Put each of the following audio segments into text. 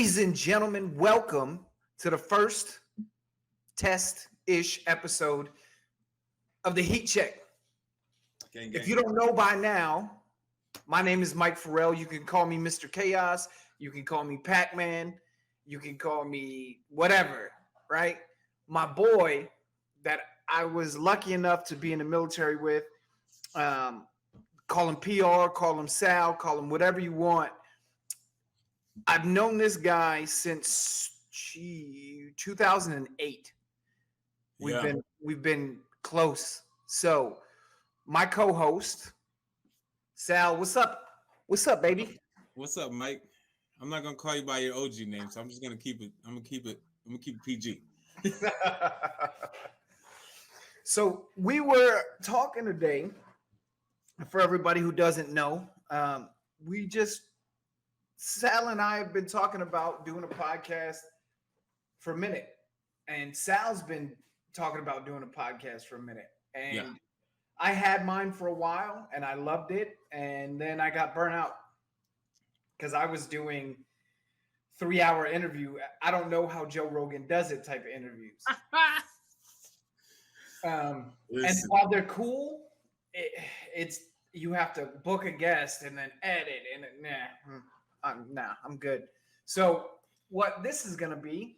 Ladies and gentlemen, welcome to the first test-ish episode of the Heat Check. Gang, If gang. you don't know by now, my name is Mike Farrell. You can call me Mr. Chaos. You can call me Pac-Man. You can call me whatever, right? My boy that I was lucky enough to be in the military with, call him PR, call him Sal, call him whatever you want. I've known this guy since 2008. We've been close. So my co-host Sal, what's up? What's up, baby? What's up, Mike? I'm not gonna call you by your OG name, so I'm just gonna keep it. I'm gonna keep it PG. So we were talking today. For everybody who doesn't know, Sal and I have been talking about doing a podcast for a minute, and Sal's been talking about doing a podcast for a minute, and Yeah. I had mine for a while, and I loved it, and then I got burnt out because I was doing 3-hour interview. I don't know how Joe Rogan does it type of interviews. And while they're cool, it's you have to book a guest and then edit, and I'm good. So what this is going to be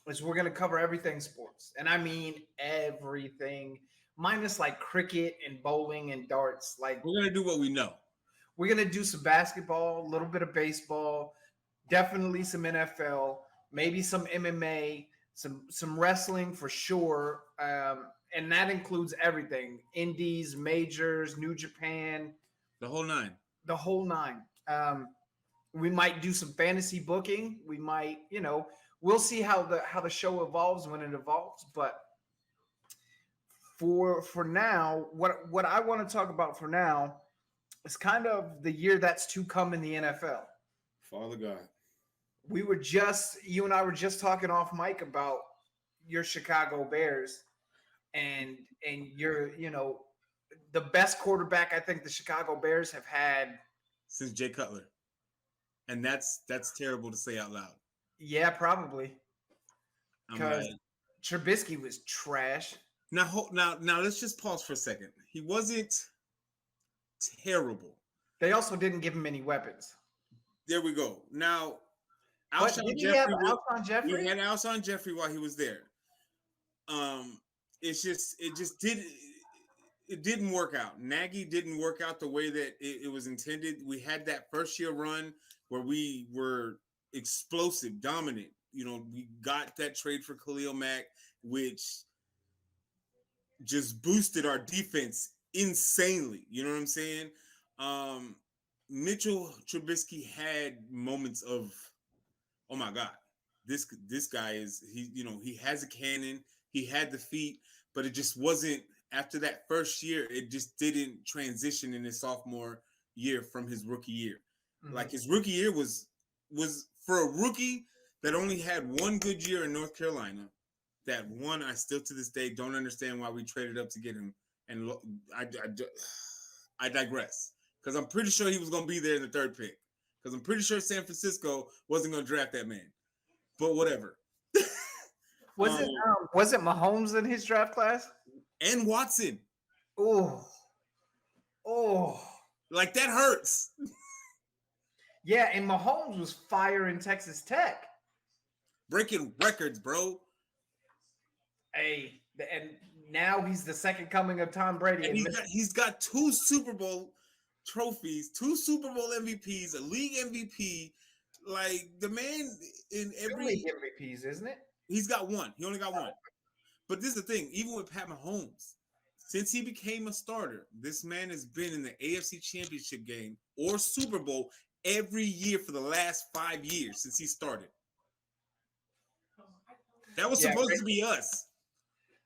is we're going to cover everything sports, and I mean everything, minus like cricket and bowling and darts. Like We're gonna do what we know. we're going to do some basketball, a little bit of baseball, definitely some NFL, maybe some MMA, some wrestling for sure. And that includes everything: indies, majors, New Japan, The whole nine. the whole nine. We might do some fantasy booking. We might, we'll see how the show evolves when it evolves. But for now, what I want to talk about for now is kind of the year that's to come in the NFL. Father God. You and I were just talking off mic about your Chicago Bears and you're, the best quarterback I think the Chicago Bears have had Since Jay Cutler. And that's terrible to say out loud. Yeah, probably. I'm Because like, Trubisky was trash. now let's just pause for a second. He wasn't terrible. They also didn't give him any weapons. There we go. Now, But did he have Alshon he Jeffrey? had Alshon Jeffrey while he was there. It didn't work out. Nagy didn't work out the way that it was intended. We had that first year run where we were explosive, dominant. We got that trade for Khalil Mack, which just boosted our defense insanely. You know what I'm saying? Mitchell Trubisky had moments of, oh my God, this guy he has a cannon. He had the feet, but it just wasn't. After that first year, it just didn't transition in his sophomore year from his rookie year. Mm-hmm. Like his rookie year was for a rookie that only had one good year in North Carolina. That one, I still to this day don't understand why we traded up to get him. And I digress, because I'm pretty sure he was going to be there in the third pick. Because I'm pretty sure San Francisco wasn't going to draft that man. But whatever. Was it Mahomes in his draft class? And Watson. Oh. Like, that hurts. Yeah, and Mahomes was fire in Texas Tech. Breaking records, bro. Hey, and now he's the second coming of Tom Brady. And he's got 2 Super Bowl trophies, 2 Super Bowl MVPs, a league MVP. Like, the man in every league MVPs, isn't it? He's got 1. He only got 1. But this is the thing, even with Pat Mahomes, since he became a starter, this man has been in the AFC Championship game or Super Bowl every year for the last 5 years since he started. That was supposed to be us.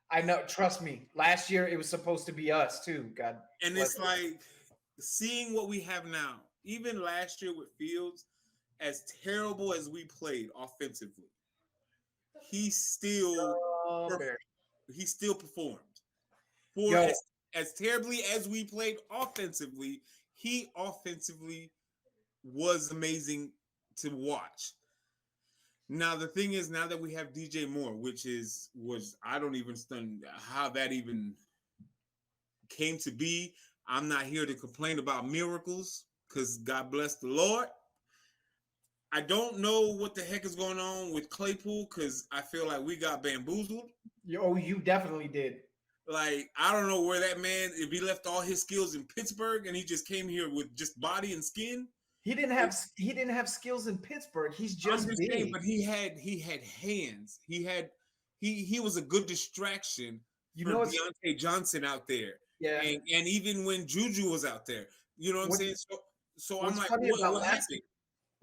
I know, trust me. Last year it was supposed to be us too. God. And it's like seeing what we have now. Even last year with Fields, as terrible as we played offensively, he still performed. As terribly as we played offensively, he offensively was amazing to watch. Now the thing is, now that we have DJ Moore, was I don't even understand how that even came to be. I'm not here to complain about miracles because God bless the Lord. I don't know what the heck is going on with Claypool because I feel like we got bamboozled. You definitely did. Like, I don't know where that man, if he left all his skills in Pittsburgh and he just came here with just body and skin. He didn't have skills in Pittsburgh. He's I'm just just big. saying, but he had hands. He was a good distraction You for know what's Deontay Johnson out there. yeah. And even when Juju was out there, you know what I'm What, saying? So I'm what's like, funny about what happened?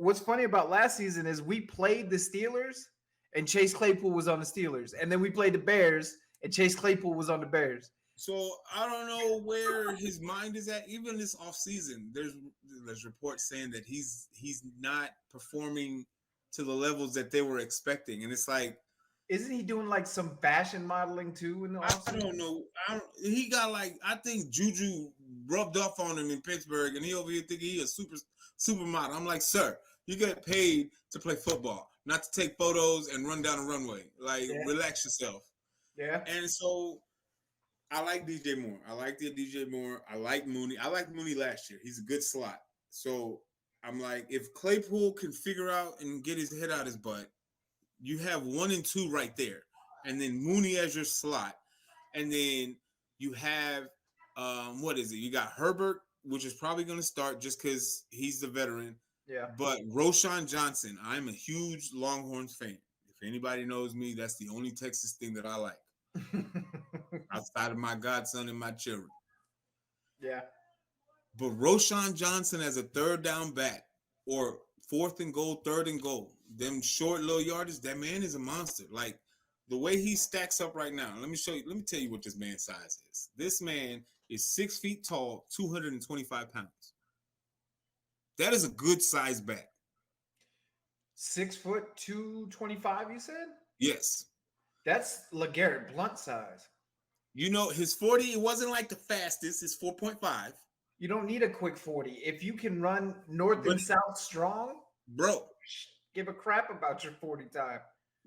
what's funny about last season is we played the Steelers and Chase Claypool was on the Steelers, and then we played the Bears and Chase Claypool was on the Bears. So I don't know where his mind is at. Even this offseason, there's reports saying that he's not performing to the levels that they were expecting, and it's like, Isn't he doing like some fashion modeling too in the I offseason? don't know. He got like, I think Juju rubbed off on him in Pittsburgh, and he over here thinking he a supermodel. I'm like, sir, you get paid to play football, not to take photos and run down a runway. Like, relax yourself. Yeah. And so I like DJ Moore. I like the DJ Moore. I like Mooney. I liked Mooney last year. He's a good slot. So I'm like, if Claypool can figure out and get his head out his butt, you have 1 and 2 right there. And then Mooney as your slot. And then you have, what is it? You got Herbert, which is probably going to start just because he's the veteran. Yeah. But Roschon Johnson, I'm a huge Longhorns fan. If anybody knows me, that's the only Texas thing that I like. Outside of my godson and my children. Yeah. But Roschon Johnson as a third down back or 4th and goal, 3rd and goal, them short little yardage, that man is a monster. Like, the way he stacks up right now, let me tell you what this man's size is. This man is 6 feet tall, 225 pounds. That is a good size back. 6 foot 225, you said? Yes. That's LeGarrette Blunt size. You know, his 40, it wasn't like the fastest, it's 4.5. You don't need a quick 40. If you can run north and south strong, bro, give a crap about your 40 time.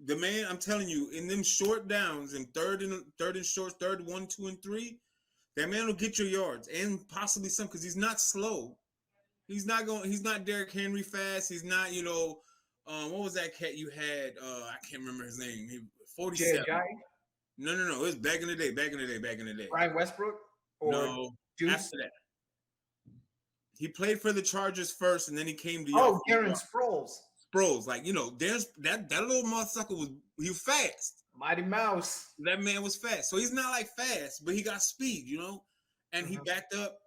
The man, I'm telling you, in them short downs and third and short, 1, 2, and 3, that man will get your yards and possibly some because he's not slow. He's not Derrick Henry fast. He's not, what was that cat you had? I can't remember his name. 47. No. It was back in the day. Brian Westbrook? Or no, Juice? After that. He played for the Chargers first, and then he came to Darren Sproles. Like, there's that little motherfucker he was fast. Mighty Mouse. That man was fast. So he's not like fast, but he got speed, and he backed up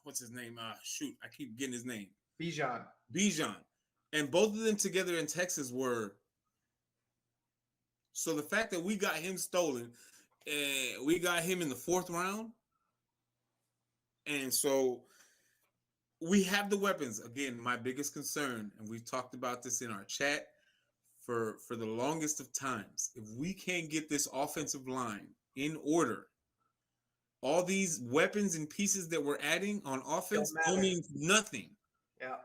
what's his name? Shoot, I keep getting his name. Bijan. And both of them together in Texas were. So the fact that we got him stolen, we got him in the 4th round. And so we have the weapons. Again, my biggest concern, and we've talked about this in our chat for the longest of times. If we can't get this offensive line in order, all these weapons and pieces that we're adding on offense don't mean nothing. Yeah.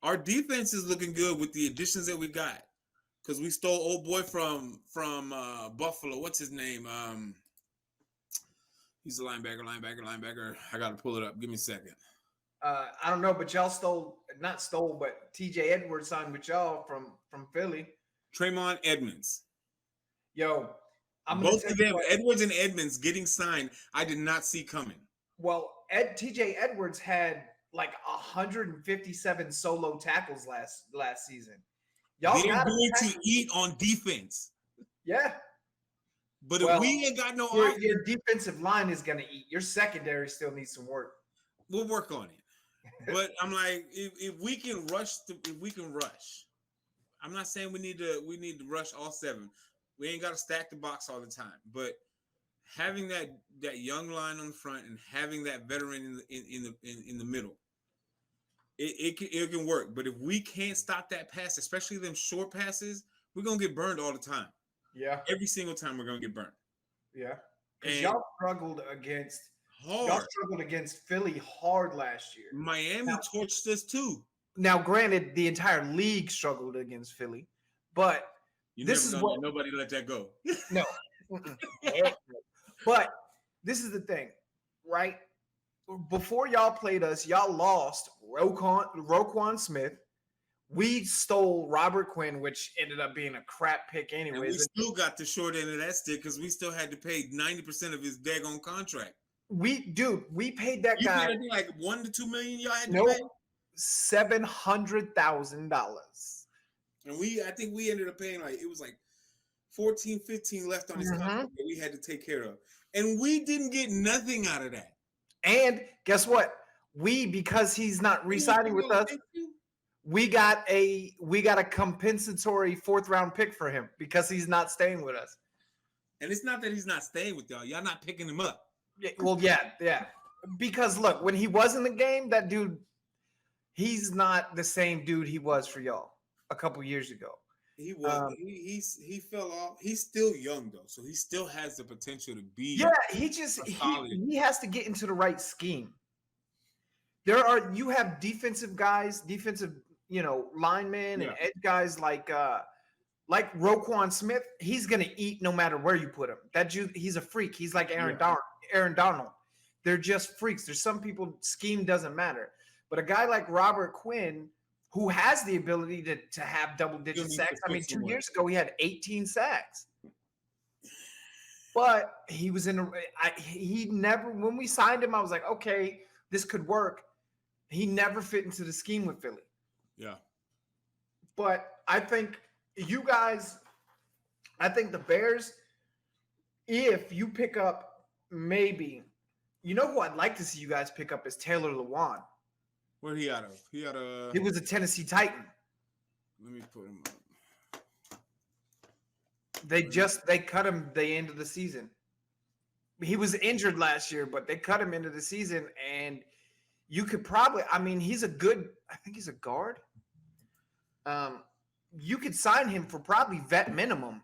Our defense is looking good with the additions that we got. Because we stole old boy from Buffalo. What's his name? He's a linebacker. I got to pull it up. Give me a second. I don't know, but y'all but TJ Edwards signed with y'all from Philly. Tremont Edmonds. Yo, both of them, Edwards and Edmonds, getting signed, I did not see coming. Well, TJ Edwards had like 157 solo tackles last season. They're going to eat on defense. Yeah. But if we ain't got no offense, your defensive line is going to eat. Your secondary still needs some work. We'll work on it. But I'm like, if we can rush, I'm not saying we need to rush all 7. We ain't got to stack the box all the time. But having that young line on the front and having that veteran in the middle, it can work. But if we can't stop that pass, especially them short passes, we're gonna get burned all the time. Yeah. Every single time we're gonna get burned. Yeah. Because y'all struggled against. Hard. Y'all struggled against Philly hard last year. Miami torched us too. Now, granted, the entire league struggled against Philly, but You this never is done what that. Nobody let that go. no. Mm-mm. Heck no. But this is the thing, right? Before y'all played us, y'all lost Roquan Smith. We stole Robert Quinn, which ended up being a crap pick And we anyways. still got the short end of that stick because we still had to pay 90% of his daggone contract. We paid that You guy paid, I think, like $1 to $2 million. Y'all had to no pay, $700,000. and I think we ended up paying like it was like 14, 15 left on his contract that we had to take care of, and we didn't get nothing out of that. And guess what? Because he's not re-signing with us, we got a compensatory 4th-round pick for him because he's not staying with us. And it's not that he's not staying with y'all. Y'all not picking him up. Well, yeah. Because look, when he was in the game, that dude, he's not the same dude he was for y'all a couple years ago. He was. He fell off. He's still young though, so he still has the potential to be. Yeah, he has to get into the right scheme. You have defensive guys, linemen and edge guys like Roquan Smith. He's gonna eat no matter where you put him. He's a freak. He's like Aaron Donald. They're just freaks. There's some people scheme doesn't matter, but a guy like Robert Quinn, who has the ability to have double-digit sacks. I mean, 2 years ago he had 18 sacks. But he was when we signed him, I was like, okay, this could work. He never fit into the scheme with Philly. Yeah. But I think the Bears, if you pick up maybe, who I'd like to see you guys pick up is Taylor Lewan. Where'd he out of? He was a Tennessee Titan. Let me put him up. They cut him the end of the season. He was injured last year, but they cut him into the season, and you could probably, I think he's a guard. You could sign him for probably vet minimum.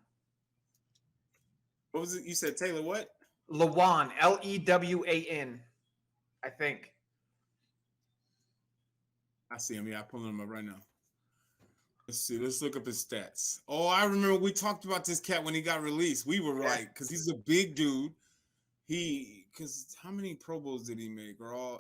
What was it? You said Taylor what? Lewan, Lewan, I think. I see him. Yeah, I'm pulling him up right now. Let's see. Let's look up his stats. Oh, I remember we talked about this cat when he got released. We were like, because he's a big dude. Because how many Pro Bowls did he make? Let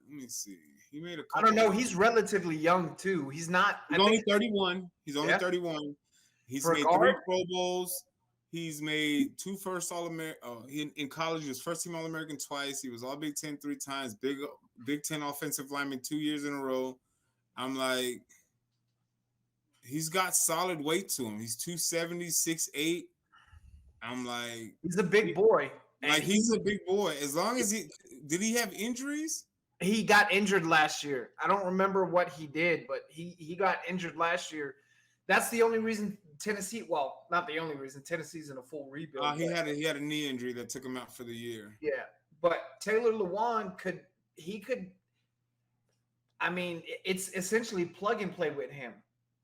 me see. He made a couple. I don't know. He's relatively young too. He's not. He's only 31. He's only 31. He's made 3 Pro Bowls. He's made 2 first All-American. In college, he was first team All-American twice. He was All Big Ten 3 times. Big Ten offensive lineman 2 years in a row. I'm like, he's got solid weight to him. He's 270, 6'8". I'm like, he's a big boy. Like he's a big boy. As long as did he have injuries? He got injured last year. I don't remember what he did, but he got injured last year. That's the only reason Tennessee. Well, not the only reason. Tennessee's in a full rebuild. He had a knee injury that took him out for the year. Yeah, but Taylor Lewan could. I mean, it's essentially plug and play with him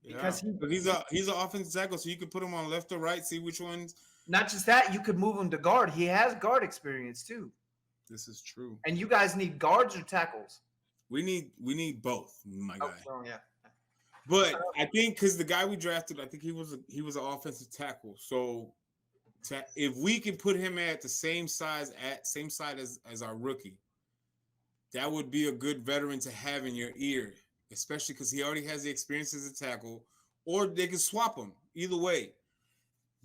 because he's an offensive tackle, so you could put him on left or right, see which ones. Not just that, you could move him to guard. He has guard experience too. This is true. And you guys need guards or tackles? We need both, my guy. Oh yeah. But I think because the guy we drafted, I think he was an offensive tackle. So if we can put him at the same side as our rookie, that would be a good veteran to have in your ear, especially because he already has the experience as a tackle, or they can swap him either way.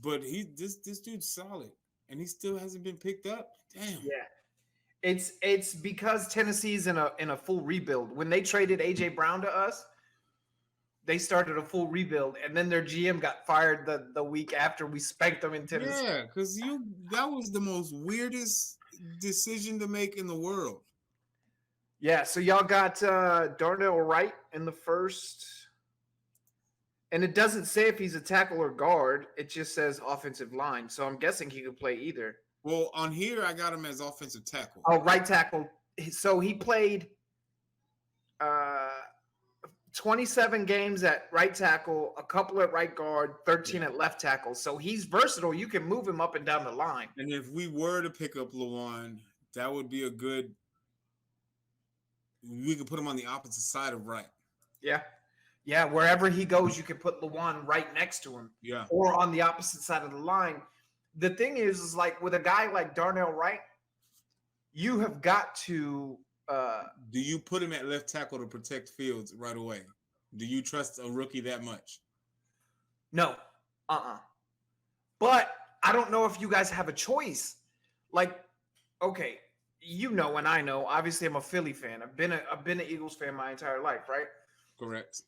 But this dude's solid, and he still hasn't been picked up. Damn. Yeah. It's because Tennessee's in a full rebuild. When they traded AJ Brown to us, they started a full rebuild, and then their GM got fired the week after we spanked them in Tennessee. Yeah, because that was the most weirdest decision to make in the world. Yeah, so y'all got Darnell Wright in the first, and it doesn't say if he's a tackle or guard. It just says offensive line, so I'm guessing he could play either. Well, on here, I got him as offensive tackle. Oh, right tackle. So he played 27 games at right tackle, a couple at right guard, 13 at left tackle. So he's versatile. You can move him up and down the line. And if we were to pick up Lewan, that would be we could put him on the opposite side of right. Yeah. Yeah. Wherever he goes, you can put Lawan right next to him Yeah. or on the opposite side of the line. The thing is like with a guy like Darnell Wright, you have got to Do you put him at left tackle to protect Fields right away? Do you trust a rookie that much? no. But I don't know if you guys have a choice. Like, okay, you know, and I know. Obviously, I'm a Philly fan. I've been an Eagles fan my entire life, right? Correct.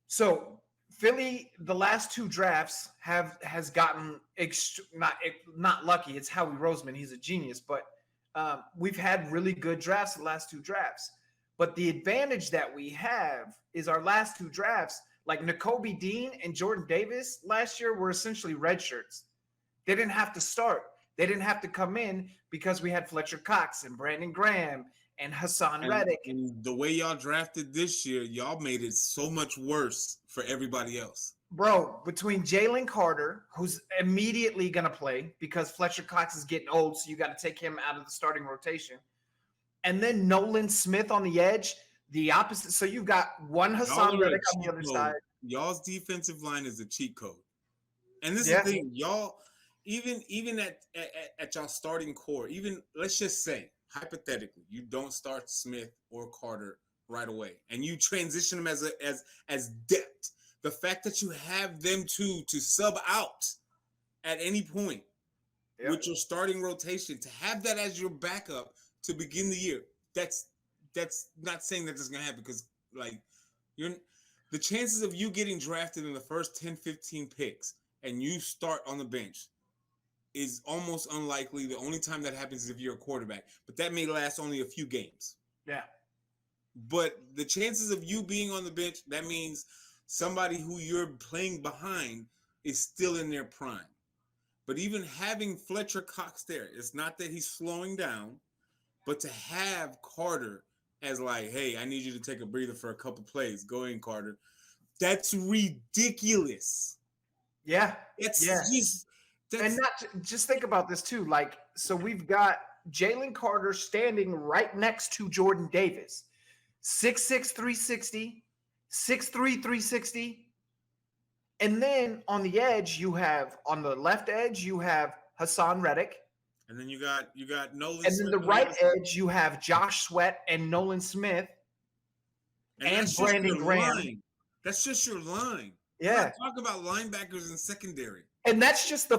So Philly, the last two drafts has gotten not lucky. It's Howie Roseman. He's a genius, but we've had really good drafts the last two drafts. But the advantage that we have is our last two drafts, like Nakobe Dean and Jordan Davis last year, were essentially red shirts. They didn't have to start. They didn't have to come in because we had Fletcher Cox and Brandon Graham and Hassan Reddick. And the way y'all drafted this year, y'all made it so much worse for everybody else. Bro, between Jalen Carter, who's immediately going to play because Fletcher Cox is getting old, so you got to take him out of the starting rotation. And then Nolan Smith on the edge, the opposite. So you've got one Hassan Reddick on the other side. Y'all's defensive line is a cheat code. And this is the thing, y'all, even at y'all starting core, even let's just say, hypothetically, you don't start Smith or Carter right away, and you transition them as depth. The fact that you have them to sub out at any point with your starting rotation, to have that as your backup to begin the year, that's not saying that this is gonna happen, because like the chances of you getting drafted in the first 10, 15 picks and you start on the bench is almost unlikely. The only time that happens is if you're a quarterback, but that may last only a few games. Yeah. But the chances of you being on the bench, that means somebody who you're playing behind is still in their prime. But even having Fletcher Cox there, it's not that he's slowing down, but to have Carter as like, hey, I need you to take a breather for a couple plays. Go in, Carter. That's ridiculous. Yeah. And just think about this too. Like, so we've got Jalen Carter standing right next to Jordan Davis, 6'6", 360, 6'3", 360. And then on the edge, on the left edge, you have Hassan Reddick. And then you got Nolan. And then the right edge, you have Josh Sweat and Nolan Smith and Brandon Graham. That's just your line. Yeah. Talk about linebackers in secondary. And that's just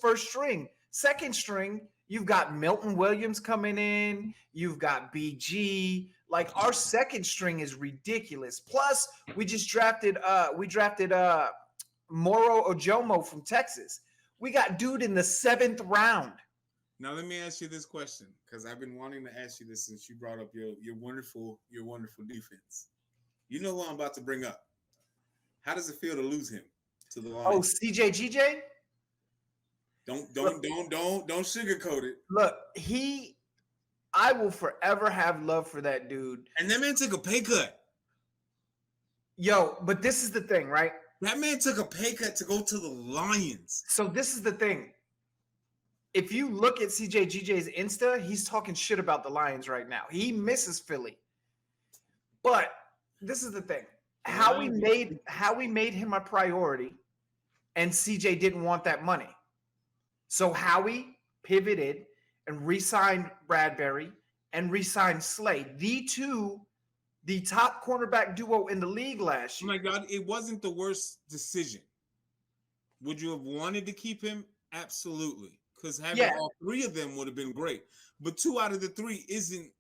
first string. Second string, you've got Milton Williams coming in. You've got BG. Like, our second string is ridiculous. Plus, we drafted Moro Ojomo from Texas. We got dude in the 7th round. Now let me ask you this question, because I've been wanting to ask you this since you brought up your wonderful defense. You know who I'm about to bring up. How does it feel to lose him to the Lions? Oh, CJGJ? Don't sugarcoat it. Look, I will forever have love for that dude. And that man took a pay cut. Yo, but this is the thing, right? That man took a pay cut to go to the Lions. So this is the thing. If you look at CJGJ's Insta, he's talking shit about the Lions right now. He misses Philly. But this is the thing. How we made him a priority, and CJ didn't want that money. So Howie pivoted and re-signed Bradbury and re-signed Slay. The top cornerback duo in the league last year. Oh my God, it wasn't the worst decision. Would you have wanted to keep him? Absolutely. Because having all three of them would have been great. But 2 out of the 3 isn't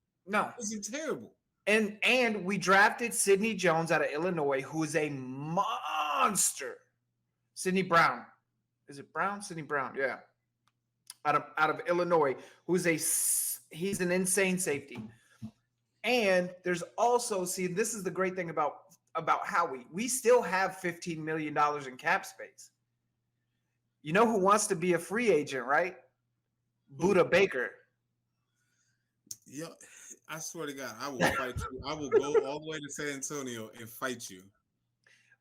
terrible. And we drafted Sidney Jones out of Illinois, who is a monster. Sidney Brown. Is it Brown? Sidney Brown, yeah. Out of Illinois, he's an insane safety. And there's also, this is the great thing about Howie. We still have $15 million in cap space. You know who wants to be a free agent, right? Budda Baker. Yeah, I swear to God, I will fight you. I will go all the way to San Antonio and fight you.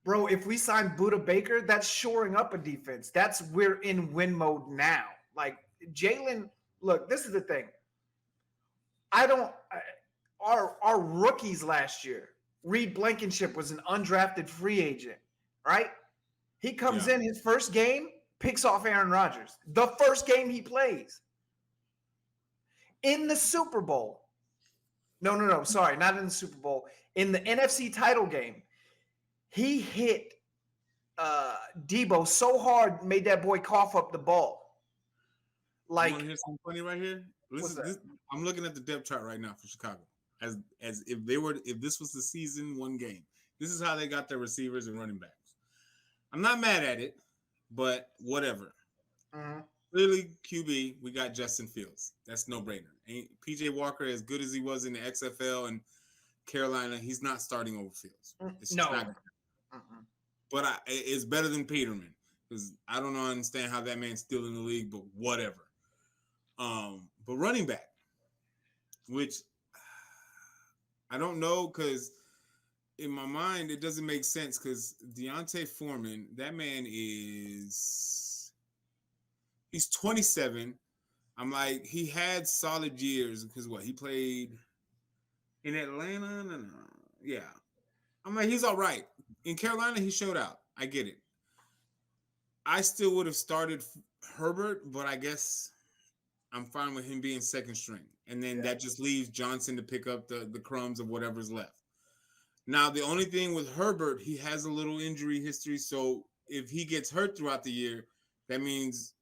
Bro, if we sign Budda Baker, that's shoring up a defense. We're in win mode now. Like, Jalen, look, this is the thing. Our rookies last year, Reed Blankenship was an undrafted free agent, right? He comes Yeah. in his first game, picks off Aaron Rodgers. The first game he plays in the Super Bowl. No. Sorry, not in the Super Bowl. In the NFC title game, he hit Debo so hard, made that boy cough up the ball. You Like, want to hear something funny right here? What's Listen, that? I'm looking at the depth chart right now for Chicago, as if this was the season one game. This is how they got their receivers and running backs. I'm not mad at it, but whatever. mhm. Clearly, QB, we got Justin Fields. That's no brainer. Ain't PJ Walker as good as he was in the XFL and Carolina? He's not starting over Fields. It's just No. not. But it's better than Peterman, because I don't understand how that man's still in the league, but whatever. But running back, which I don't know, because in my mind it doesn't make sense, because Deontay Foreman, that man he's 27. I'm like, he had solid years because what he played in Atlanta. No. Yeah, I'm like, he's all right. In Carolina, he showed out. I get it. I still would have started Herbert, but I guess I'm fine with him being second string. And then that just leaves Johnson to pick up the crumbs of whatever's left. Now, the only thing with Herbert, he has a little injury history. So if he gets hurt throughout the year, that means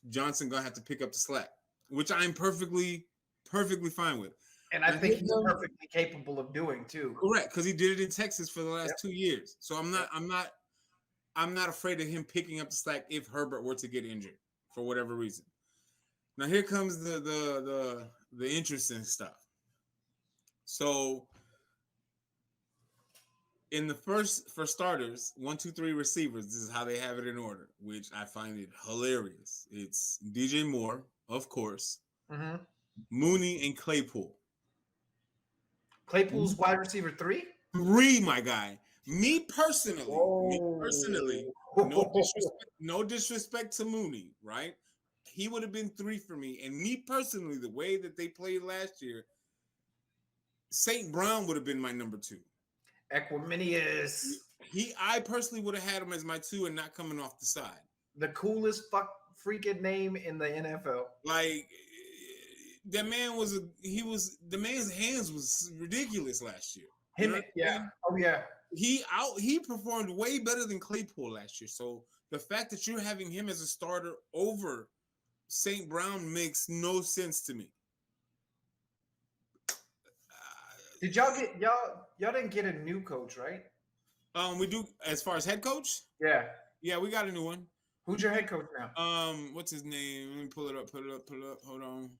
Johnson going to have to pick up the slack, which I'm perfectly fine with. And I think he's perfectly capable of doing too. Correct, because he did it in Texas for the last 2 years. So I'm not afraid of him picking up the slack if Herbert were to get injured for whatever reason. Now here comes the interesting stuff. So in the first, for starters, 1, 2, 3 receivers, this is how they have it in order, which I find it hilarious. It's DJ Moore, of course, Mooney, and Claypool. Claypool's wide receiver 3? 3, my guy. Me personally, no disrespect to Mooney, right? He would have been 3 for me. And me personally, the way that they played last year, St. Brown would have been my number 2. Equiminius. I personally would have had him as my 2 and not coming off the side. The coolest freaking name in the NFL. Like, that man the man's hands was ridiculous last year. Him, Oh yeah. He performed way better than Claypool last year. So the fact that you're having him as a starter over St. Brown makes no sense to me. Did y'all get y'all didn't get a new coach, right? We do, as far as head coach? Yeah, we got a new one. Who's your head coach now? What's his name? Let me pull it up. Hold on.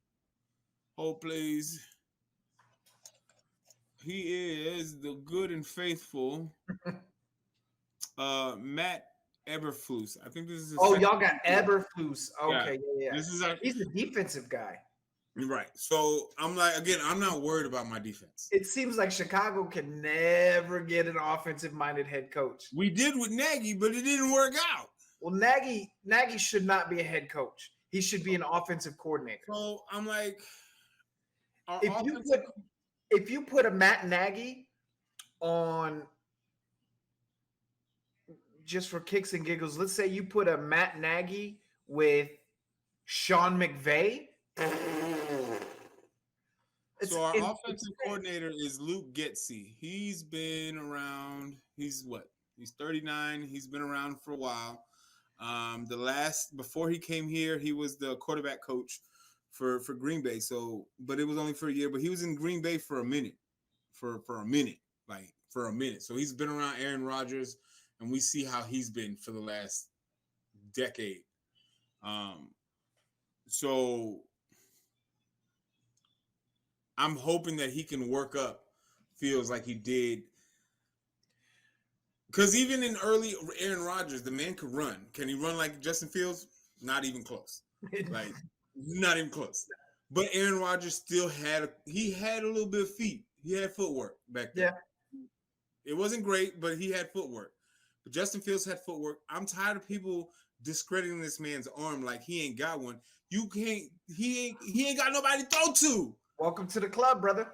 Hold, please. He is the good and faithful Matt Eberflus. I think this is his y'all got Eberflus. Okay, yeah. This is he's a defensive guy. Right. So I'm like, again, I'm not worried about my defense. It seems like Chicago can never get an offensive-minded head coach. We did with Nagy, but it didn't work out. Well, Nagy should not be a head coach. He should be an offensive coordinator. So I'm like, if you put a Matt Nagy on, just for kicks and giggles, let's say you put a Matt Nagy with Sean McVay. So our offensive coordinator is Luke Getsy. He's been around. He's 39. He's been around for a while. Before he came here, he was the quarterback coach for Green Bay. So, but it was only for a year. But he was in Green Bay for a minute, for a minute. So he's been around Aaron Rodgers, and we see how he's been for the last decade. So I'm hoping that he can work up Fields like he did. Because even in early Aaron Rodgers, the man could run. Can he run like Justin Fields? Not even close. Not even close. But Aaron Rodgers still had a little bit of feet. He had footwork back then. Yeah. It wasn't great, but he had footwork. But Justin Fields had footwork. I'm tired of people discrediting this man's arm like he ain't got one. He ain't got nobody to throw to. Welcome to the club, brother.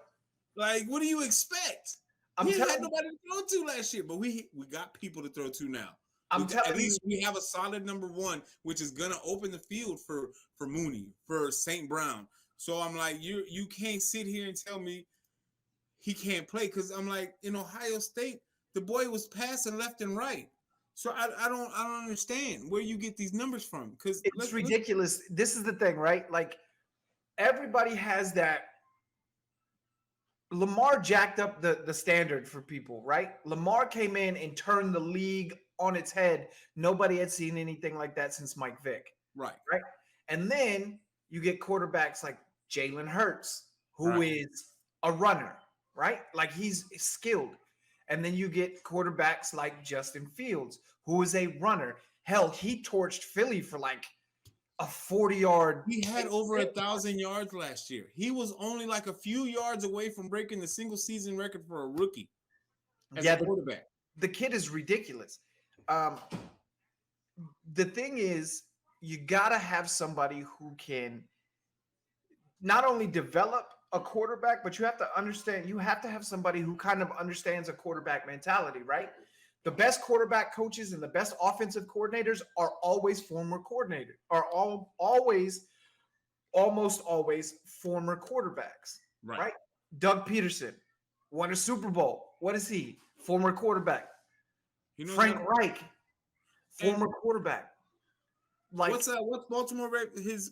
Like, what do you expect? He had nobody to throw to last year, but we got people to throw to now. At least we have a solid number one, which is gonna open the field for Mooney, for St. Brown. So I'm like, you can't sit here and tell me he can't play, because I'm like, in Ohio State, the boy was passing left and right. So I don't understand where you get these numbers from, because it's ridiculous. This is the thing, right? Like, everybody has that. Lamar jacked up the standard for people, right? Lamar came in and turned the league on its head. Nobody had seen anything like that since Mike Vick. Right. And then you get quarterbacks like Jalen Hurts, who is a runner, right? Like, he's skilled. And then you get quarterbacks like Justin Fields, who is a runner. Hell, he torched Philly for like a 40-yard. He had over 1,000 yards last year. He was only like a few yards away from breaking the single season record for a rookie as a quarterback. The kid is ridiculous. The thing is, you got to have somebody who can not only develop a quarterback, but you have to understand, you have to have somebody who kind of understands a quarterback mentality, right? The best quarterback coaches and the best offensive coordinators are always former coordinators, almost always former quarterbacks, right? Doug Peterson won a Super Bowl. What is he? Former quarterback. Frank Reich, former quarterback. Like, what's Baltimore?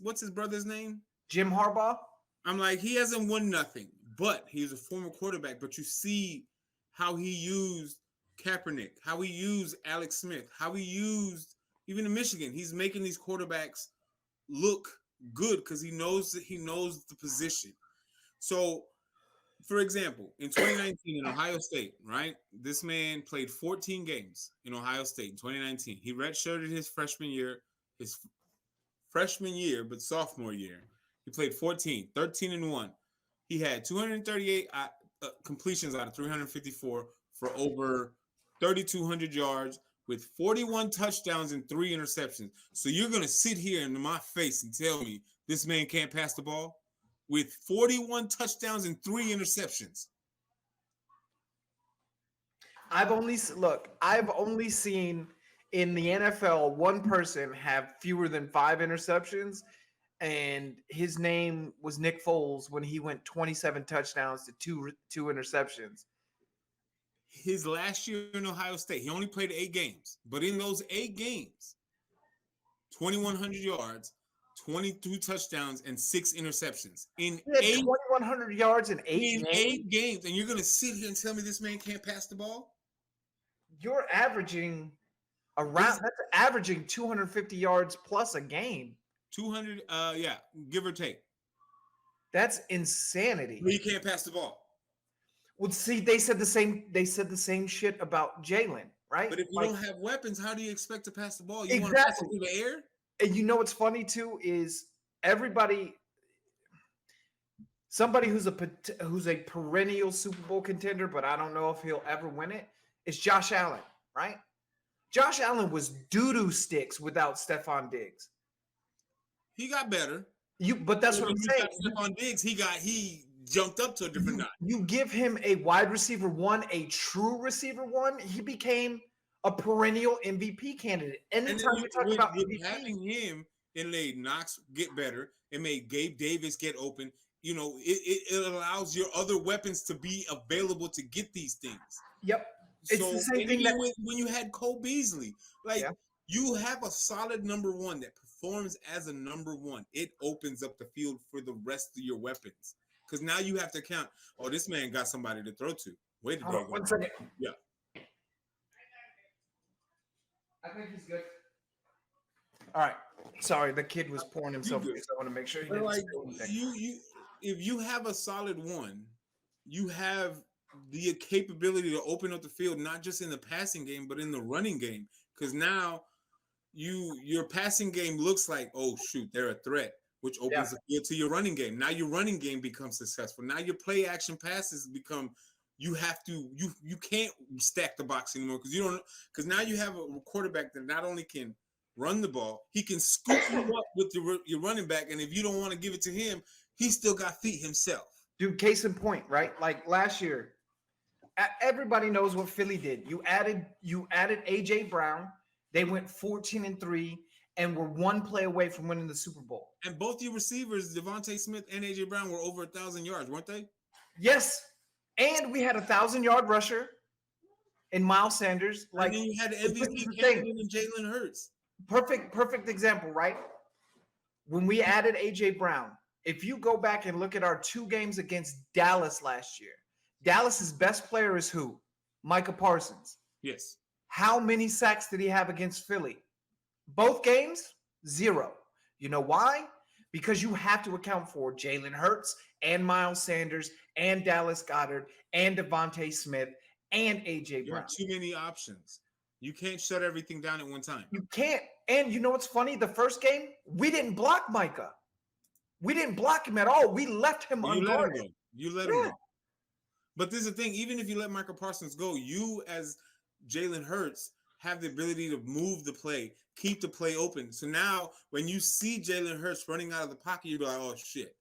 What's his brother's name? Jim Harbaugh. I'm like, he hasn't won nothing, but he's a former quarterback. But you see how he used Kaepernick, how he used Alex Smith, how he used even in Michigan. He's making these quarterbacks look good because he knows the position. So, for example, in 2019 in Ohio State, right? This man played 14 games in Ohio State in 2019. He redshirted his freshman year, but sophomore year, he played 13-1. He had 238 completions out of 354 for over 3,200 yards with 41 touchdowns and 3 interceptions. So you're going to sit here in my face and tell me this man can't pass the ball with 41 touchdowns and 3 interceptions? I've only seen in the NFL one person have fewer than 5 interceptions, and his name was Nick Foles when he went 27 touchdowns to two interceptions. His last year in Ohio State, he only played 8 games, but in those 8 games, 2,100 yards, 22 touchdowns, and 6 interceptions in 2,100 yards in 8 games. And you're going to sit here and tell me this man can't pass the ball? You're averaging around, that's averaging 250 yards plus a game. 200, give or take. That's insanity. But he can't pass the ball. Well, see, they said the same shit about Jalen, right? But if you don't have weapons, how do you expect to pass the ball? You exactly. want to pass it through the air? And you know what's funny too is somebody who's a perennial Super Bowl contender, but I don't know if he'll ever win it, is Josh Allen, right? Josh Allen was doo-doo sticks without Stephon Diggs. He got better. But that's what I'm saying. Stephon Diggs, he jumped up to a different notch. You give him a wide receiver 1, a true receiver 1, he became a perennial MVP candidate. Anytime you talk about MVP, having him, it made Knox get better. It made Gabe Davis get open. You know, it allows your other weapons to be available to get these things. Yep. It's the same thing when you had Cole Beasley. You have a solid number 1 that performs as a number 1. It opens up the field for the rest of your weapons. Because now you have to count, this man got somebody to throw to. Wait a minute. 1 second. Yeah. I think he's good. All right. Sorry, the kid was pouring himself. So I want to make sure he didn't if you have a solid 1, you have the capability to open up the field, not just in the passing game, but in the running game. Because now your passing game looks like, oh shoot, they're a threat, which opens the field to your running game. Now your running game becomes successful. Now your play action passes become, you can't stack the box anymore because now you have a quarterback that not only can run the ball, he can scoop you up with your running back. And if you don't want to give it to him, he still got feet himself. Dude, case in point, right? Like last year, Everybody knows what Philly did. You added AJ Brown. They went 14-3 and were one play away from winning the Super Bowl. And both your receivers, Devontae Smith and AJ Brown, were over 1,000 yards, weren't they? Yes, and we had a 1,000-yard rusher in Miles Sanders. Like, and then you had the MVP candidate in Jalen Hurts. Perfect example, right? When we added AJ Brown, if you go back and look at our 2 games against Dallas last year, Dallas's best player is who? Micah Parsons. Yes. How many sacks did he have against Philly? Both games, 0. You know why? Because you have to account for Jalen Hurts and Miles Sanders and Dallas Goedert and Devontae Smith and AJ You Brown. have too many options. You can't shut everything down at one time. You can't. And you know what's funny? The first game, we didn't block Micah. We didn't block him at all. We left him unguarded. You let him go. But this is the thing. Even if you let Micah Parsons go, you as Jalen Hurts have the ability to move the play, keep the play open. So now when you see Jalen Hurts running out of the pocket, you'll be like, oh, shit.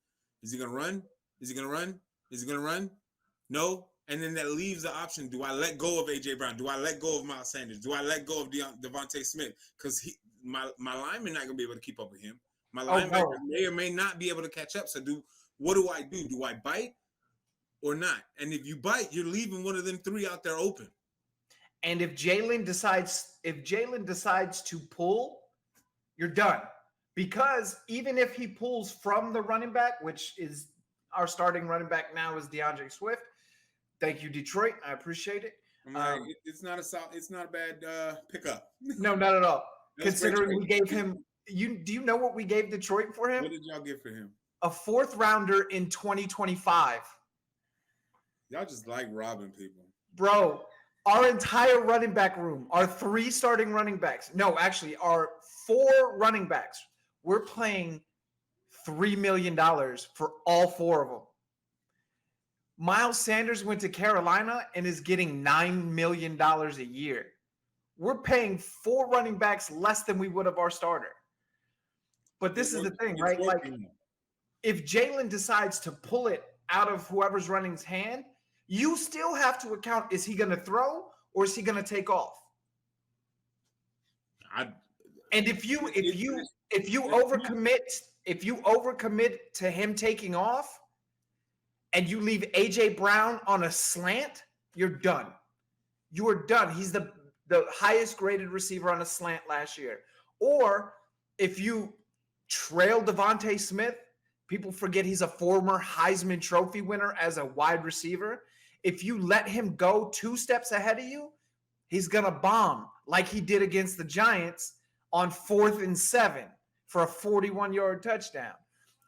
Is he going to run? Is he going to run? Is he going to run? No. And then that leaves the option. Do I let go of A.J. Brown? Do I let go of Miles Sanders? Do I let go of Devontae Smith? Because my lineman not going to be able to keep up with him. My linebacker may or may not be able to catch up. So what do I do? Do I bite or not? And if you bite, you're leaving one of them 3 out there open. And if Jalen decides to pull, you're done. Because even if he pulls from the running back, which is our starting running back now is DeAndre Swift. Thank you, Detroit. I appreciate it. It's not a bad pickup. No, not at all. Considering we gave him, do you know what we gave Detroit for him? What did y'all get for him? A 4th rounder in 2025. Y'all just like robbing people. Bro, our entire running back room, our 3 starting running backs. No, actually, our 4 running backs. We're playing $3 million for all 4 of them. Miles Sanders went to Carolina and is getting $9 million a year. We're paying 4 running backs less than we would of our starter. But this is the thing, right? Like, if Jalen decides to pull it out of whoever's running his hand, you still have to account, is he going to throw or is he going to take off? And if you overcommit to him taking off and you leave AJ Brown on a slant, you're done. You are done. He's the highest graded receiver on a slant last year. Or if you trail Devontae Smith, people forget he's a former Heisman Trophy winner as a wide receiver. If you let him go 2 steps ahead of you, he's going to bomb like he did against the Giants on 4th and 7 for a 41-yard touchdown.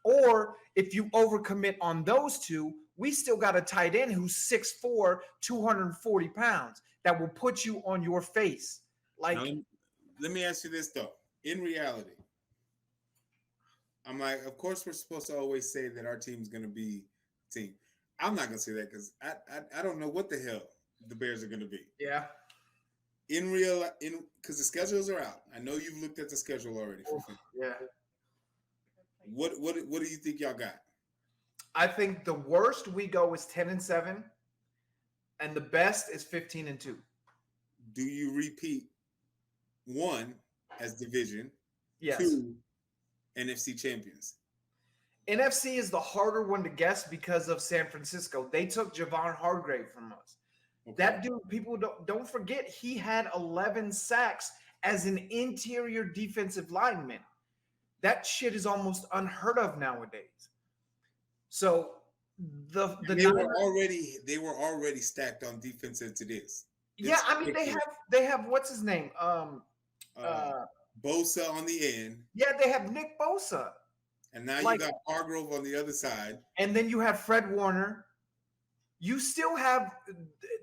Or if you overcommit on those 2, we still got a tight end who's 6'4", 240 pounds that will put you on your face. Like, now, let me ask you this, though. In reality, I'm like, of course we're supposed to always say that our team's going to be team. I'm not going to say that because I don't know what the hell the Bears are going to be. Yeah. Because the schedules are out. I know you've looked at the schedule already. Yeah. What do you think y'all got? I think the worst we go is 10-7, and the best is 15-2. Do you repeat 1 as division? Yes. 2 NFC champions. NFC is the harder one to guess because of San Francisco. They took Javon Hargrave from us. Okay. That dude, people don't forget, he had 11 sacks as an interior defensive lineman. That shit is almost unheard of nowadays. So they were already stacked on defense as it is. Yeah, I mean they have what's his name? Bosa on the end. Yeah, they have Nick Bosa. And now you got Hargrove on the other side. And then you have Fred Warner. You still have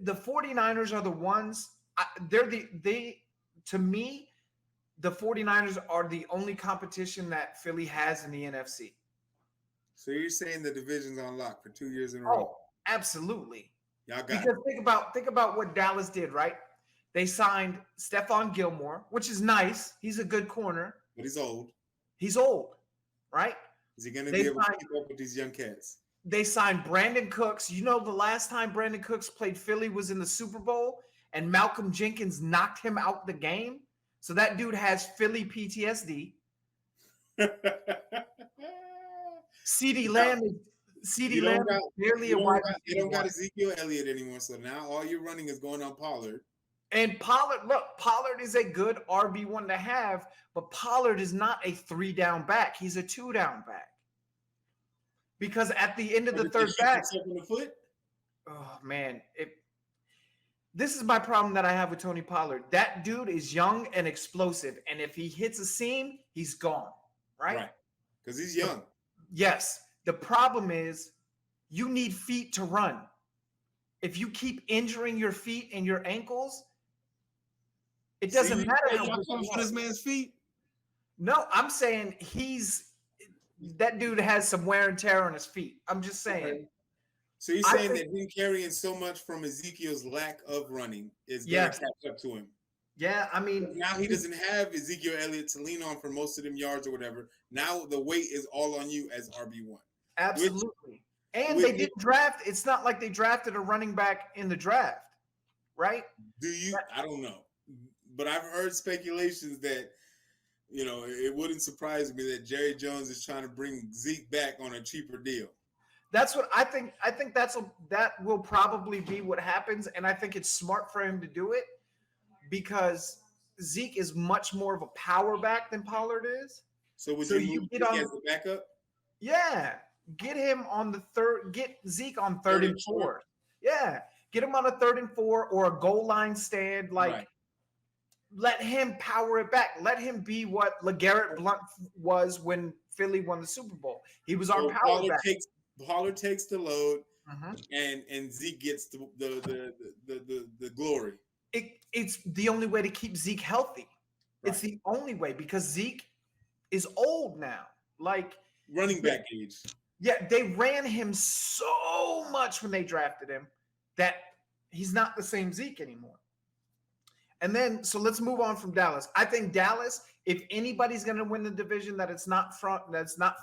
the 49ers are the ones. To me, the 49ers are the only competition that Philly has in the NFC. So you're saying the division's on lock for 2 years in a row? Absolutely. Y'all got because think about what Dallas did, right? They signed Stephon Gilmore, which is nice. He's a good corner. But he's old. He's old, right? Is he going to be able to keep up with these young cats? They signed Brandon Cooks. You know, the last time Brandon Cooks played Philly was in the Super Bowl, and Malcolm Jenkins knocked him out the game. So that dude has Philly PTSD. CeeDee Lamb is barely a wide receiver. You don't got Ezekiel Elliott anymore, so now all your running is going on Pollard. And Pollard is a good RB1 to have, but Pollard is not a 3-down back. He's a 2-down back. Because at the end of the third back, oh man, this is my problem that I have with Tony Pollard. That dude is young and explosive, and if he hits a seam, he's gone, right? Because he's young. Yes. The problem is you need feet to run. If you keep injuring your feet and your ankles, it doesn't matter how much on this man's feet. No, I'm saying that dude has some wear and tear on his feet. I'm just saying. Okay. So you're saying that him carrying so much from Ezekiel's lack of running is going to catch up to him? Yeah, I mean, now he doesn't have Ezekiel Elliott to lean on for most of them yards or whatever. Now the weight is all on you as RB1. Absolutely. And they didn't draft. It's not like they drafted a running back in the draft, right? I don't know. But I've heard speculations that, it wouldn't surprise me that Jerry Jones is trying to bring Zeke back on a cheaper deal. That's what I think. I think that will probably be what happens. And I think it's smart for him to do it because Zeke is much more of a power back than Pollard is. So would you move Zeke as the backup? Yeah. Get him on the third. Get Zeke on 3rd and 4. Yeah. Get him on a 3rd and 4 or a goal line stand. Let him power it back. Let him be what LeGarrette Blount was when Philly won the Super Bowl. He was our power back. Pollard takes the load, and Zeke gets the glory. It's the only way to keep Zeke healthy. Right. It's the only way because Zeke is old now. Running back age. Yeah, they ran him so much when they drafted him that he's not the same Zeke anymore. And then, so let's move on from Dallas. I think Dallas, if anybody's going to win the division, that's not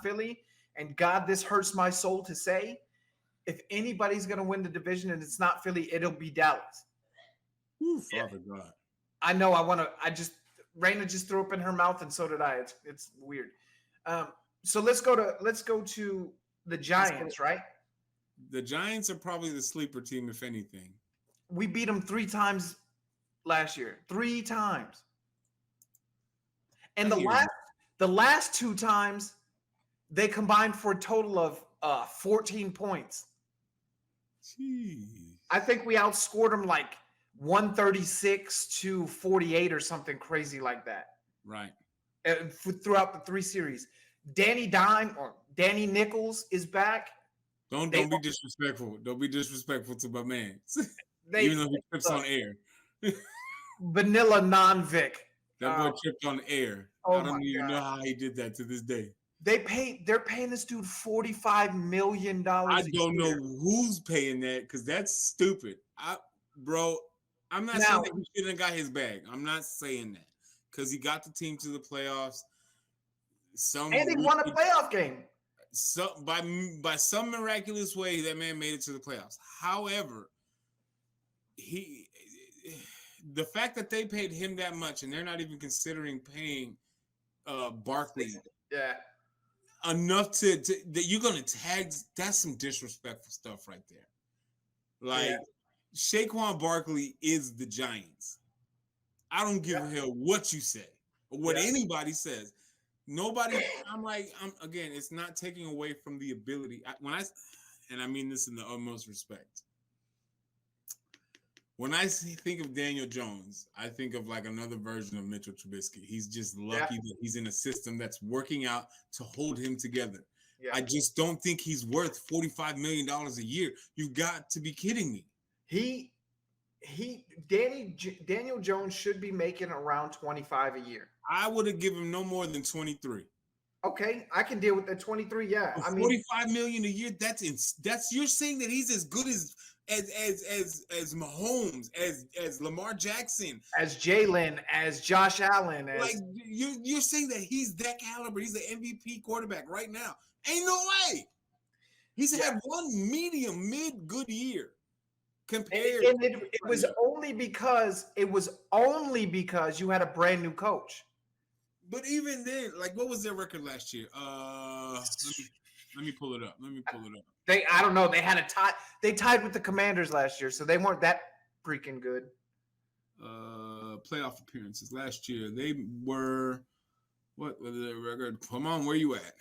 Philly. And God, this hurts my soul to say, if anybody's going to win the division and it's not Philly, it'll be Dallas. Ooh, Father God. I know. Raina just threw up in her mouth, and so did I. It's weird. So let's go to the Giants, right? The Giants are probably the sleeper team, if anything. We beat them 3 times last year. 3 times. And the last 2 times, they combined for a total of 14 points. Jeez. I think we outscored them 136-48 or something crazy like that. Right. Throughout the 3 series. Danny Nichols is back. Don't be disrespectful. Don't be disrespectful to my man. Even though he trips on air. Vanilla non-Vic. That boy tripped on air. I don't even know how he did that to this day. They're paying this dude $45 million. I don't know who's paying that because that's stupid. I'm not saying that he shouldn't have got his bag. I'm not saying that because he got the team to the playoffs. And he won a playoff game. So by some miraculous way, that man made it to the playoffs. However, the fact that they paid him that much and they're not even considering paying Barkley enough to that you're gonna tag, that's some disrespectful stuff right there. Saquon Barkley is the Giants. I don't give a hell what you say or what anybody says. Nobody. Again, it's not taking away from the ability. And I mean this in the utmost respect. When I think of Daniel Jones, I think of another version of Mitchell Trubisky. He's just lucky that he's in a system that's working out to hold him together. Yeah. I just don't think he's worth $45 million a year. You've got to be kidding me. Daniel Jones should be making around 25 a year. I would have given him no more than 23. Okay, I can deal with the 23. Yeah, $45 million a year. That's you're saying that he's as good as Mahomes, as Lamar Jackson, as Jalen, as Josh Allen. You're saying that he's that caliber. He's the MVP quarterback right now. Ain't no way. He's had one mid good year compared. And it was only because you had a brand new coach. But even then, like, what was their record last year? Let me pull it up. I don't know. They had a tie. They tied with the Commanders last year, so they weren't that freaking good. Playoff appearances last year, they were. What was their record? Come on, where you at?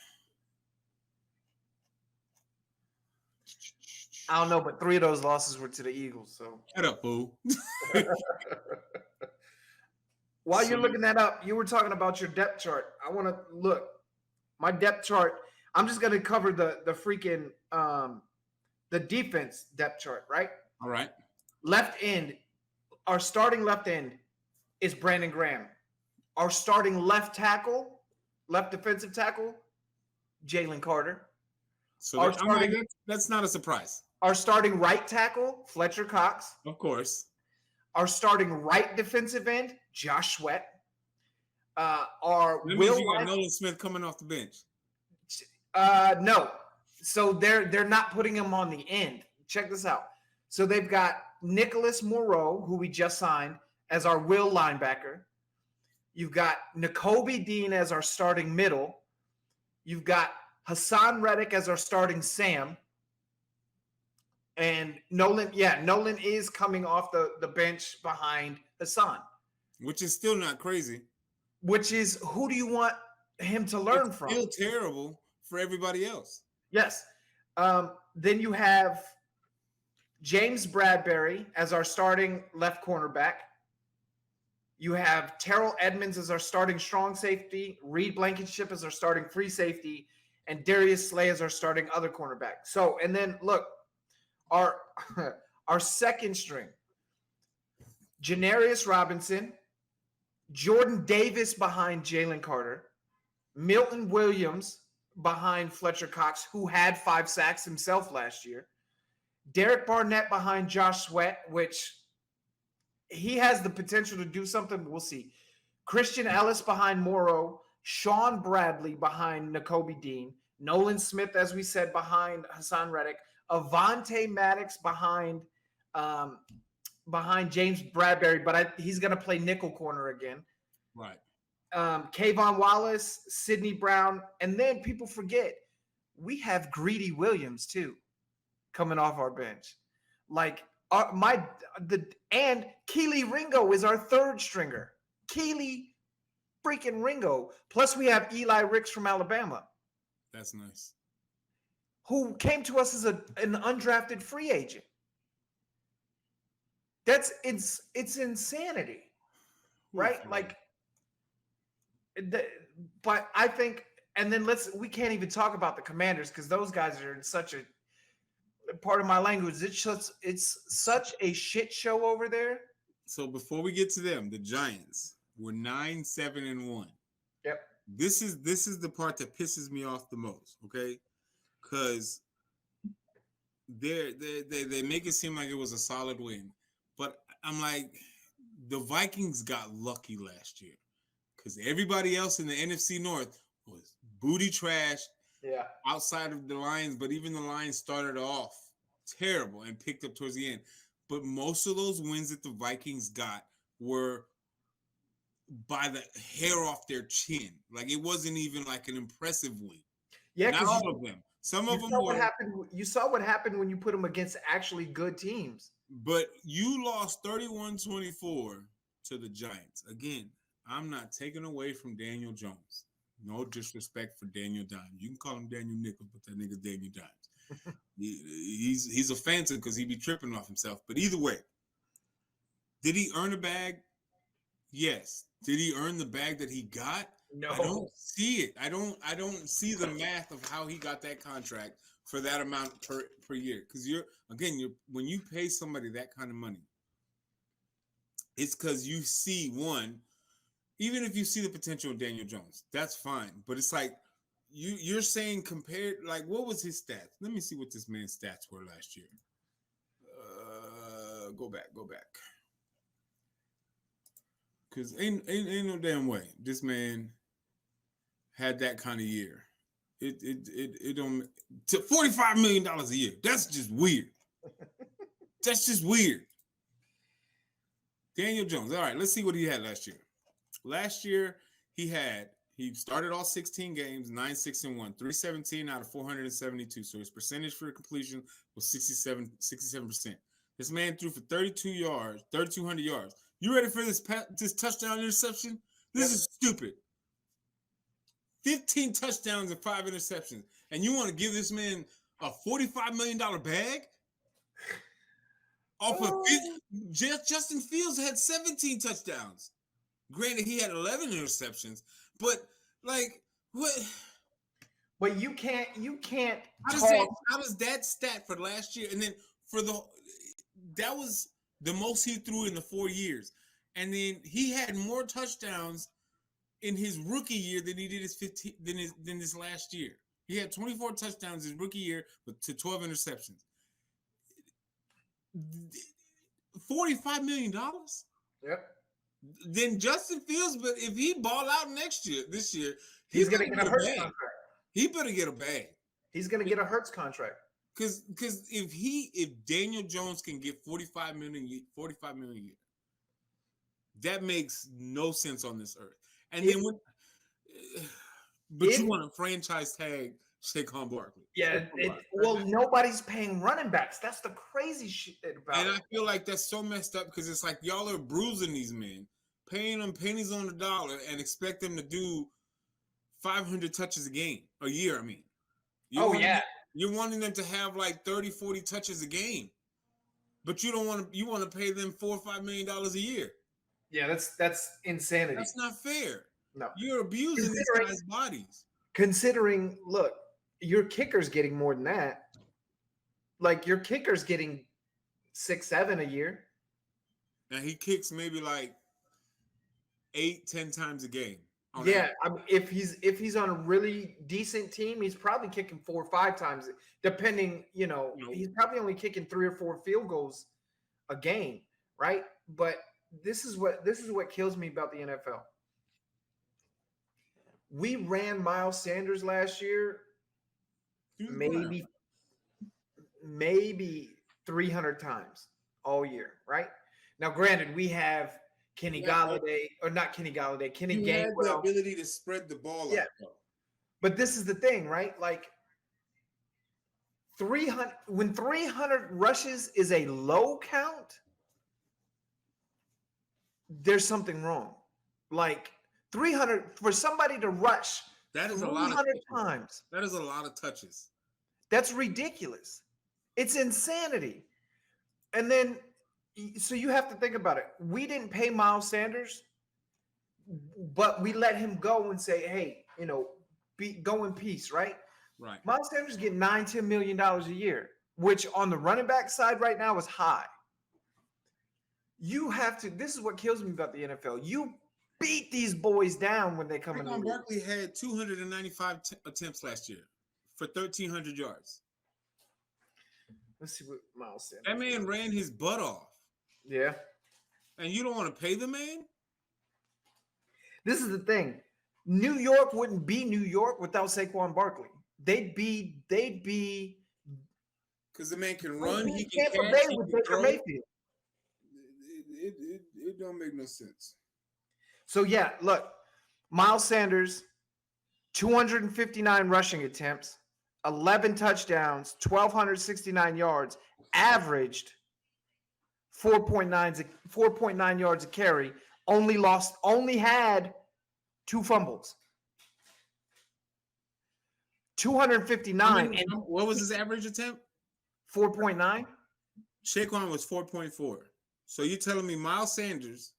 I don't know, but 3 of those losses were to the Eagles. So shut up, fool. While you're looking that up, you were talking about your depth chart. I want to look my depth chart. I'm just going to cover the freaking the defense depth chart, right? All right. Left end, our starting left end is Brandon Graham. Our starting left defensive tackle, Jalen Carter. So that's not a surprise. Our starting right tackle, Fletcher Cox. Of course. Our starting right defensive end, Josh Sweat. That means you got Nolan Smith coming off the bench. No. So they're not putting him on the end. Check this out. So they've got Nicholas Moreau, who we just signed, as our will linebacker. You've got Nakobe Dean as our starting middle. You've got Hassan Reddick as our starting Sam. And Nolan is coming off the bench behind Hassan. Which is still not crazy. Which is, who do you want him to learn from? Still terrible for everybody else. Yes. Then you have James Bradbury as our starting left cornerback. You have Terrell Edmonds as our starting strong safety, Reed Blankenship as our starting free safety, and Darius Slay as our starting other cornerback. So, and then look, our second string, Janarius Robinson, Jordan Davis behind Jalen Carter, Milton Williams behind Fletcher Cox, who had 5 sacks himself last year, Derek Barnett behind Josh Sweat, which he has the potential to do something. We'll see. Christian Ellis behind Morrow, Sean Bradley behind Nakobe Dean, Nolan Smith, as we said, behind Hassan Reddick, Avonte Maddox behind James Bradbury, but he's going to play nickel corner again. Right. Kayvon Wallace, Sidney Brown, and then people forget we have Greedy Williams too, coming off our bench. Like and Keely Ringo is our third stringer. Keely freaking Ringo. Plus we have Eli Ricks from Alabama. That's nice. Who came to us as an undrafted free agent. It's insanity, right? Like, but I think, and then we can't even talk about the Commanders because those guys are in such a, part of my language, it's such a shit show over there. So before we get to them, the Giants were 9-7-1. Yep. This is the part that pisses me off the most, okay? Because they make it seem like it was a solid win. But I'm like, the Vikings got lucky last year because everybody else in the NFC North was booty trash. Yeah. Outside of the Lions, but even the Lions started off terrible and picked up towards the end. But most of those wins that the Vikings got were by the hair off their chin. Like, it wasn't even like an impressive win. Yeah, not all of them. Some of them were. You saw what happened when you put them against actually good teams. But you lost 31-24 to the Giants. Again, I'm not taking away from Daniel Jones. No disrespect for Daniel Dimes. You can call him Daniel Nichols, but that nigga's Daniel Dimes. He's offensive because he be tripping off himself. But either way, did he earn a bag? Yes. Did he earn the bag that he got? No. I don't see it. I don't see the math of how he got that contract for that amount per year. Because when you pay somebody that kind of money, it's because you see one. Even if you see the potential of Daniel Jones, that's fine. But it's like you're saying compared, like, what was his stats? Let me see what this man's stats were last year. Go back. Because ain't no damn way this man had that kind of year. It don't to $45 million a year. That's just weird. That's just weird. Daniel Jones. All right, let's see what he had last year. Last year he started all 16 games, 9-6-1, 317 out of 472. So his percentage for completion was 67%. This man threw for 3,200 yards. You ready for this touchdown interception? This is stupid. 15 touchdowns and 5 interceptions. And you want to give this man a $45 million bag? Justin Fields had 17 touchdowns. Granted, he had 11 interceptions, but like what? But you can't. How does that stat for last year, and then that was the most he threw in the 4 years, and then he had more touchdowns in his rookie year than he did than this last year. He had 24 touchdowns his rookie year, but to 12 interceptions. $45 million. Yep. Then Justin Fields, but if he ball out this year, he's gonna get a Hurts contract. He better get a bag. He's gonna get a Hurts contract. Because if Daniel Jones can get $45 million a year, that makes no sense on this earth. And then you want to franchise tag Saquon Barkley. Yeah. Nobody's paying running backs. That's the crazy shit about it. And I feel like that's so messed up because it's like y'all are bruising these men, paying them pennies on the dollar, and expect them to do 500 touches a year. I mean, you're wanting them to have like 30, 40 touches a game, but you want to pay them $4 or $5 million a year. Yeah, that's insanity. That's not fair. No, you're abusing these guys' bodies. Considering, look, your kicker's getting more than that. Like your kicker's getting 6-7 a year. And he kicks maybe like 8-10 times a game. Yeah, I mean, if he's on a really decent team, he's probably kicking 4 or 5 times, depending. He's probably only kicking 3 or 4 field goals a game, right? But this is what kills me about the NFL. We ran Miles Sanders last year, maybe 300 times all year, right? Now, granted, we have Kenny Galladay. Kenny Gainwell. Had the ability to spread the ball out. But this is the thing, right? Like 300 rushes is a low count, there's something wrong. Like 300 for somebody to rush that is 300 times. That is a lot of touches. That's ridiculous. It's insanity. And then so you have to think about it. We didn't pay Miles Sanders, but we let him go and say, hey, go in peace, right? Right. Miles Sanders getting $9-10 million a year, which on the running back side right now is high. You have to. This is what kills me about the NFL. You beat these boys down when they come in. Saquon Barkley had 295 attempts last year for 1,300 yards. Let's see what Miles Sanders. That man ran his butt off. Yeah. And you don't want to pay the man? This is the thing. New York wouldn't be New York without Saquon Barkley. They'd be because the man can run, he can Tampa catch, Bay with Baker Mayfield. It don't make no sense. So yeah, look, Miles Sanders, 259 rushing attempts, 11 touchdowns, 1,269 yards, averaged 4.9 yards a carry. Only had 2 fumbles. 259. And what was his average attempt? 4.9. Saquon was 4.4. So you're telling me Miles Sanders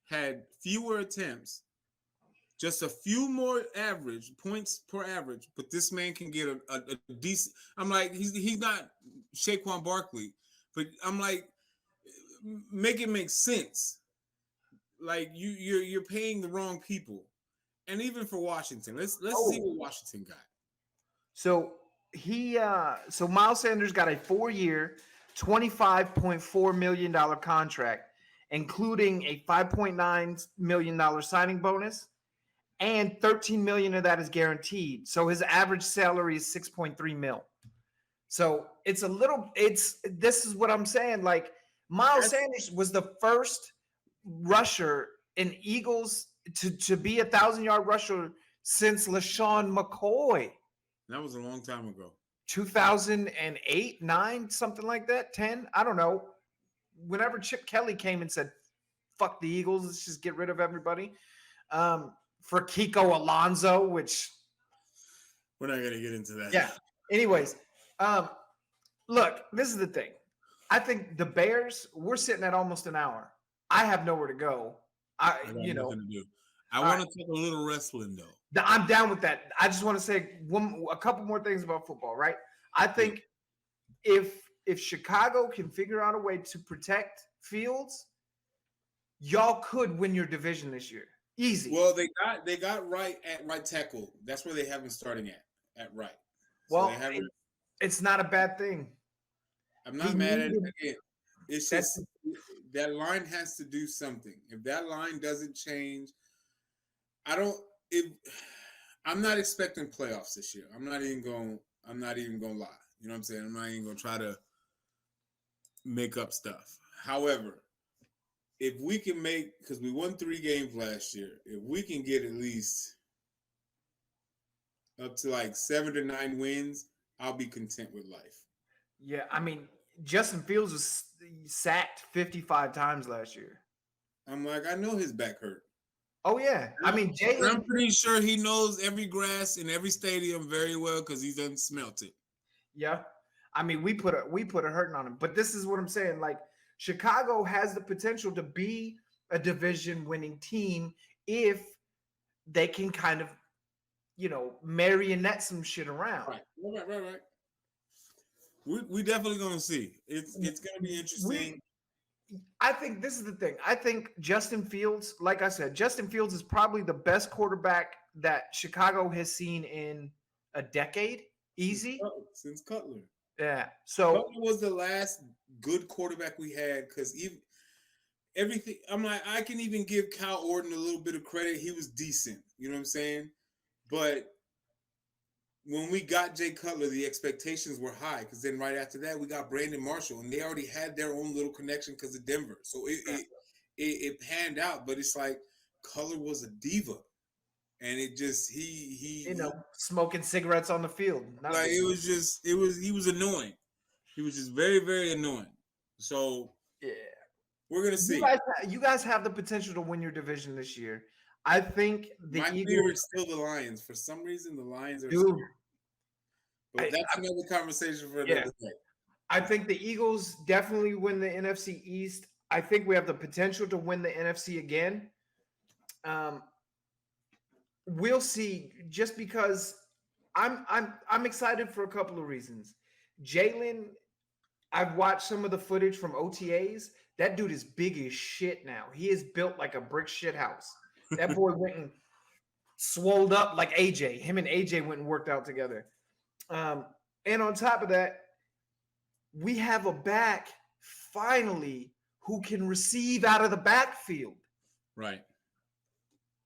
had fewer attempts, just a few more average points per average, but this man can get a decent. I'm like, he's not Saquon Barkley, but I'm like, make it make sense. Like you're paying the wrong people, and even for Washington, let's see what Washington got. So so Miles Sanders got a 4-year, $25.4 million contract, including a $5.9 million signing bonus and 13 million of that is guaranteed. So his average salary is 6.3 mil. So it's a little, this is what I'm saying. Like Miles Sanders was the first rusher in Eagles to be 1,000-yard rusher since LaShawn McCoy. That was a long time ago. 2008, 9, something like that, 10. I don't know. Whenever Chip Kelly came and said, fuck the Eagles, let's just get rid of everybody. For Kiko Alonso, which we're not going to get into that. Yeah. Anyways, look, this is the thing. I think the Bears, we're sitting at almost an hour. I have nowhere to go. I want to talk a little wrestling though. I'm down with that. I just want to say a couple more things about football, right? I think if Chicago can figure out a way to protect Fields, y'all could win your division this year. Easy. Well, they got right at right tackle. That's where they have him starting at right. So well, it's not a bad thing. I'm not mad at it. Again, it's just that line has to do something. If that line doesn't change, I'm not expecting playoffs this year. I'm not even gonna lie. You know what I'm saying? I'm not even gonna try to make up stuff. However, if we can because we won 3 games last year, if we can get at least up to like 7 to 9 wins, I'll be content with life. Yeah, I mean, Justin Fields was sacked 55 times last year. I'm like, I know his back hurt. Oh, yeah. I mean, Jalen. I'm pretty sure he knows every grass in every stadium very well because he's done smelt it. Yeah. I mean, we put a hurting on him. But this is what I'm saying. Like, Chicago has the potential to be a division-winning team if they can kind of, marionette some shit around. Right. We definitely gonna see. It's gonna be interesting. I think this is the thing. I think Justin Fields, like I said, Justin Fields is probably the best quarterback that Chicago has seen in a decade. Easy. Since Cutler. Yeah. So Cutler was the last good quarterback we had because everything. I'm like, I can even give Kyle Orton a little bit of credit. He was decent. You know what I'm saying? But when we got Jay Cutler, the expectations were high because then right after that we got Brandon Marshall, and they already had their own little connection because of Denver. So it panned out, but it's like Cutler was a diva, and it just he smoking cigarettes on the field. He was annoying. He was just very, very annoying. So yeah, we're gonna see. You guys have the potential to win your division this year. I think my favorite is still the Lions. For some reason, the Lions are. Scary. But that's another conversation for another day. I think the Eagles definitely win the NFC East. I think we have the potential to win the NFC again. We'll see. Just because I'm excited for a couple of reasons. Jalen, I've watched some of the footage from OTAs. That dude is big as shit now. He is built like a brick shit house. That boy went and swolled up like AJ. Him and AJ went and worked out together. And on top of that, we have a back finally who can receive out of the backfield. Right.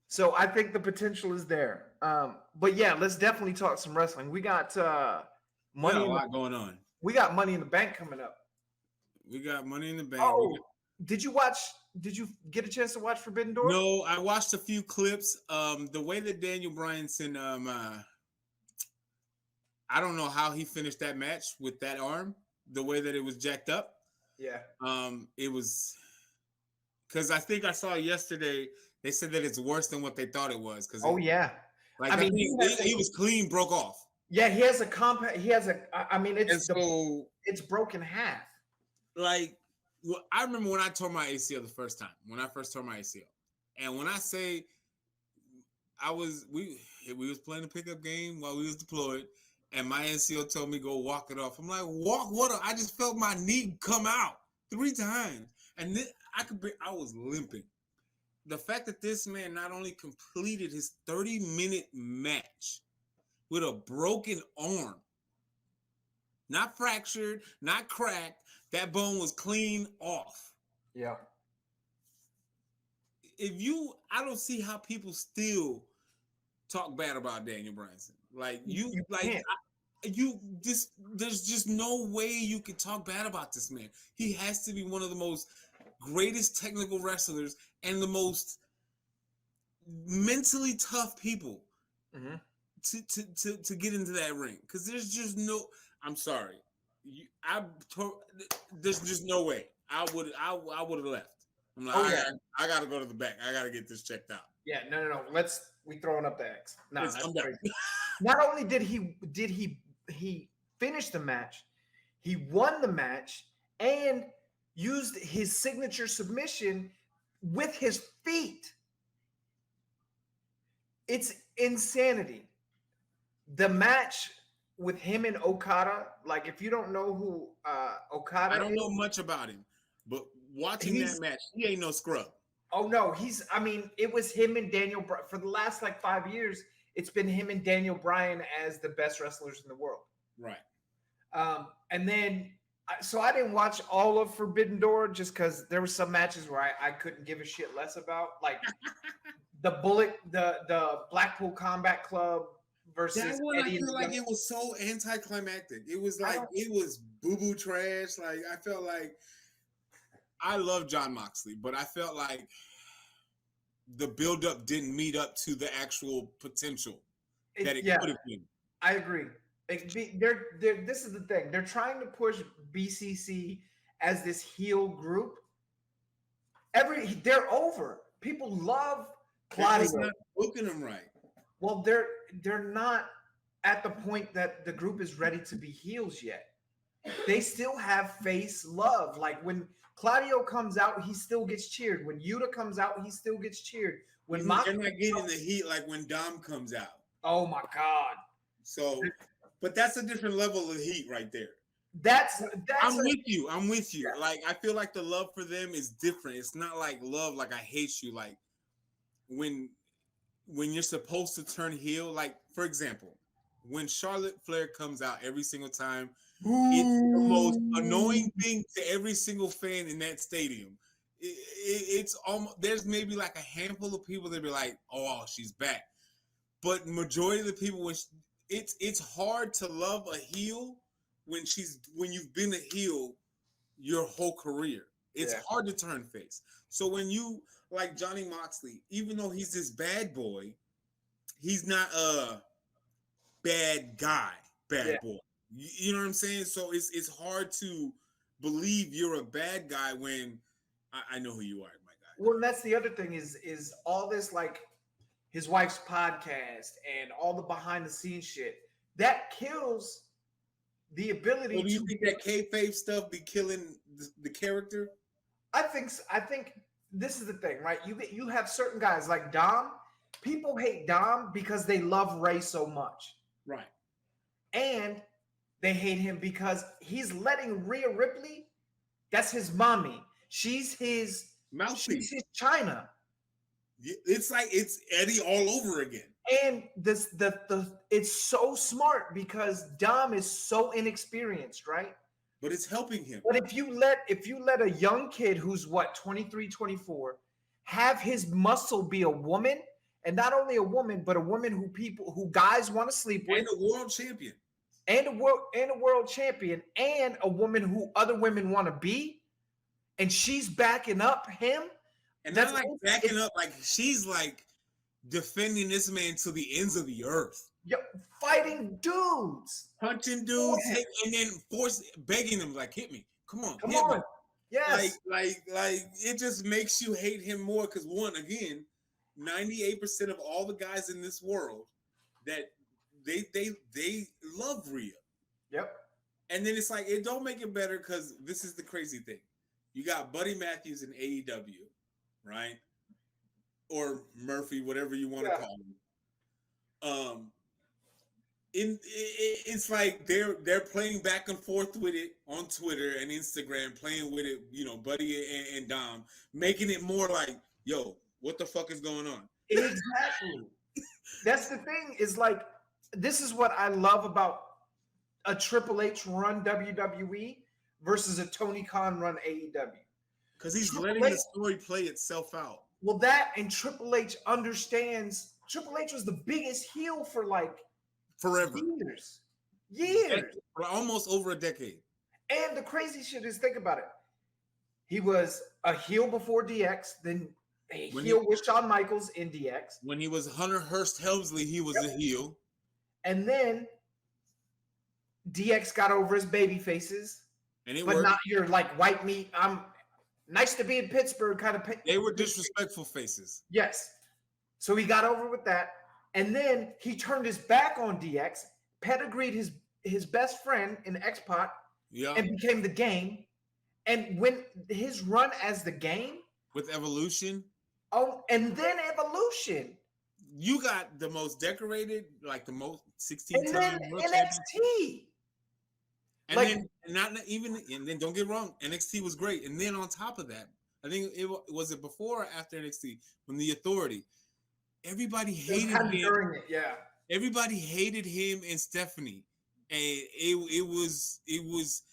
So I think the potential is there. But yeah, let's definitely talk some wrestling. We got money. A lot going on. We got Money in the Bank coming up. We got Money in the Bank. Oh, did you get a chance to watch Forbidden Door? No, I watched a few clips. The way that Daniel Bryanson I don't know how he finished that match with that arm, the way that it was jacked up. Yeah. It was because I think I saw yesterday they said that it's worse than what they thought it was. Yeah. Like I mean, he was clean, broke off. Yeah, he has a compact. I mean, it's broken half. Like, I remember when I tore my ACL the first time. When I first tore my ACL, and when I say we was playing a pickup game while we was deployed. And my NCO told me go walk it off. I'm like, walk what? I just felt my knee come out 3 times, and then I was limping. The fact that this man not only completed his 30-minute match with a broken arm, not fractured, not cracked, that bone was clean off. Yeah. I don't see how people still talk bad about Daniel Bryanson. Like you can't. there's just no way you can talk bad about this man. He has to be one of the most greatest technical wrestlers and the most mentally tough people Mm-hmm. to get into that ring, because there's just no. I'm sorry, there's just no way. I would have left. I'm like, I gotta go to the back. I gotta get this checked out. Yeah, no. We throwing up the X. No, that's crazy. Not only did he finish the match, he won the match and used his signature submission with his feet. It's insanity. The match with him and Okada, like if you don't know who Okada I don't know much about him, but watching that match, he ain't no scrub. Oh no, it was him and Daniel Bryan for the last like 5 years. It's been him and Daniel Bryan as the best wrestlers in the world. Right. And then, so I didn't watch all of Forbidden Door just because there were some matches where I couldn't give a shit less about, like the Blackpool Combat Club versus that one. Eddie. I feel like it was so anticlimactic. It was like it was boo-boo trash. Like I felt like I love Jon Moxley, but I felt like the buildup didn't meet up to the actual potential that it could have been. I agree. This is the thing. They're trying to push BCC as this heel group. They're over. People love Claudio. They're not booking them right. Well, they're not at the point that the group is ready to be heels yet. They still have face love. Like when Claudio comes out, he still gets cheered. When Yuta comes out, he still gets cheered. When they're not getting the heat like when Dom comes out. Oh my God. So, but that's a different level of heat right there. I'm with you. Yeah. Like I feel like the love for them is different. It's not like love like I hate you. Like when you're supposed to turn heel, like for example, when Charlotte Flair comes out every single time, it's the most annoying thing to every single fan in that stadium. It's almost, there's maybe like a handful of people that be like, "Oh, she's back," but majority of the people, it's hard to love a heel when you've been a heel your whole career. It's hard to turn face. So when you like Johnny Moxley, even though he's this bad boy, he's not a bad guy, boy. You know what I'm saying? So it's hard to believe you're a bad guy when I know who you are, my guy. Well, that's the other thing is all this like his wife's podcast and all the behind the scenes shit that kills the ability. Well, do you think that kayfabe stuff be killing the character? I think this is the thing, right? You have certain guys like Dom. People hate Dom because they love Ray so much, right? And they hate him because he's letting Rhea Ripley. That's his mommy. She's his mouthpiece. She's his China. It's like it's Eddie all over again. And it's so smart because Dom is so inexperienced, right? But it's helping him. But if you let a young kid who's 23, 24 have his muscle be a woman, and not only a woman, but a woman who guys want to sleep with, and a world champion. And a world champion, and a woman who other women want to be, and she's backing up him. And that's like backing up, like she's like defending this man to the ends of the earth. Yep, fighting dudes, punching dudes, and then begging them like, "Hit me, come on, hit me." Yes, like it just makes you hate him more because 98% of all the guys in this world that they love Rhea. Yep. And then it's like it don't make it better because this is the crazy thing. You got Buddy Matthews in AEW, right? Or Murphy, whatever you want to call him. It's like they're playing back and forth with it on Twitter and Instagram, playing with it, Buddy and Dom, making it more like, yo, what the fuck is going on? Exactly. That's the thing, is like, this is what I love about a Triple H run WWE versus a Tony Khan run AEW. Because he's letting the story play itself out. Well, that and Triple H understands Triple H was the biggest heel for like forever, years. for almost over a decade. And the crazy shit is, think about it. He was a heel before DX, then a heel with Shawn Michaels in DX. When he was Hunter Hearst Helmsley, he was a heel. And then DX got over his baby faces. And it but worked. Not your like white meat. I'm nice to be in Pittsburgh kind of. They were disrespectful faces. Yes. So he got over with that. And then he turned his back on DX, pedigreed his best friend in X-Pac, and became the Game. And when his run as the Game with Evolution. Oh, and then Evolution. You got the most decorated, like the most 16 and time then NXT. And like, then not even, and then don't get wrong, NXT was great. And then on top of that, I think it was it before or after NXT when the Authority, everybody hated him. During it, yeah. Everybody hated him and Stephanie, and it was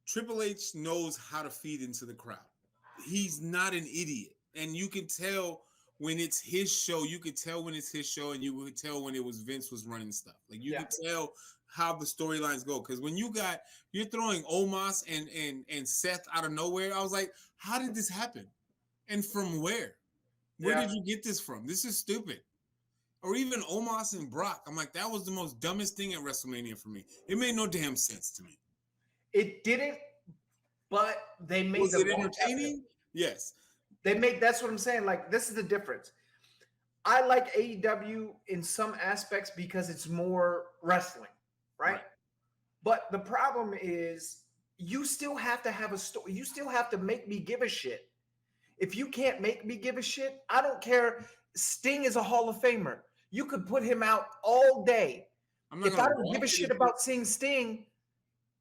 Triple H knows how to feed into the crowd. He's not an idiot, and you can tell when it's his show. You could tell when it's his show, and you could tell when it was Vince was running stuff. Like you could tell how the storylines go. Because when you're throwing Omos and Seth out of nowhere, I was like, how did this happen? And from where? Where did you get this from? This is stupid. Or even Omos and Brock. I'm like, that was the most dumbest thing at WrestleMania for me. It made no damn sense to me. It didn't, but they made it entertaining? Yes. That's what I'm saying. Like, this is the difference. I like AEW in some aspects because it's more wrestling, right? But the problem is you still have to have a story. You still have to make me give a shit. If you can't make me give a shit, I don't care. Sting is a Hall of Famer. You could put him out all day. If I don't give a shit about seeing Sting,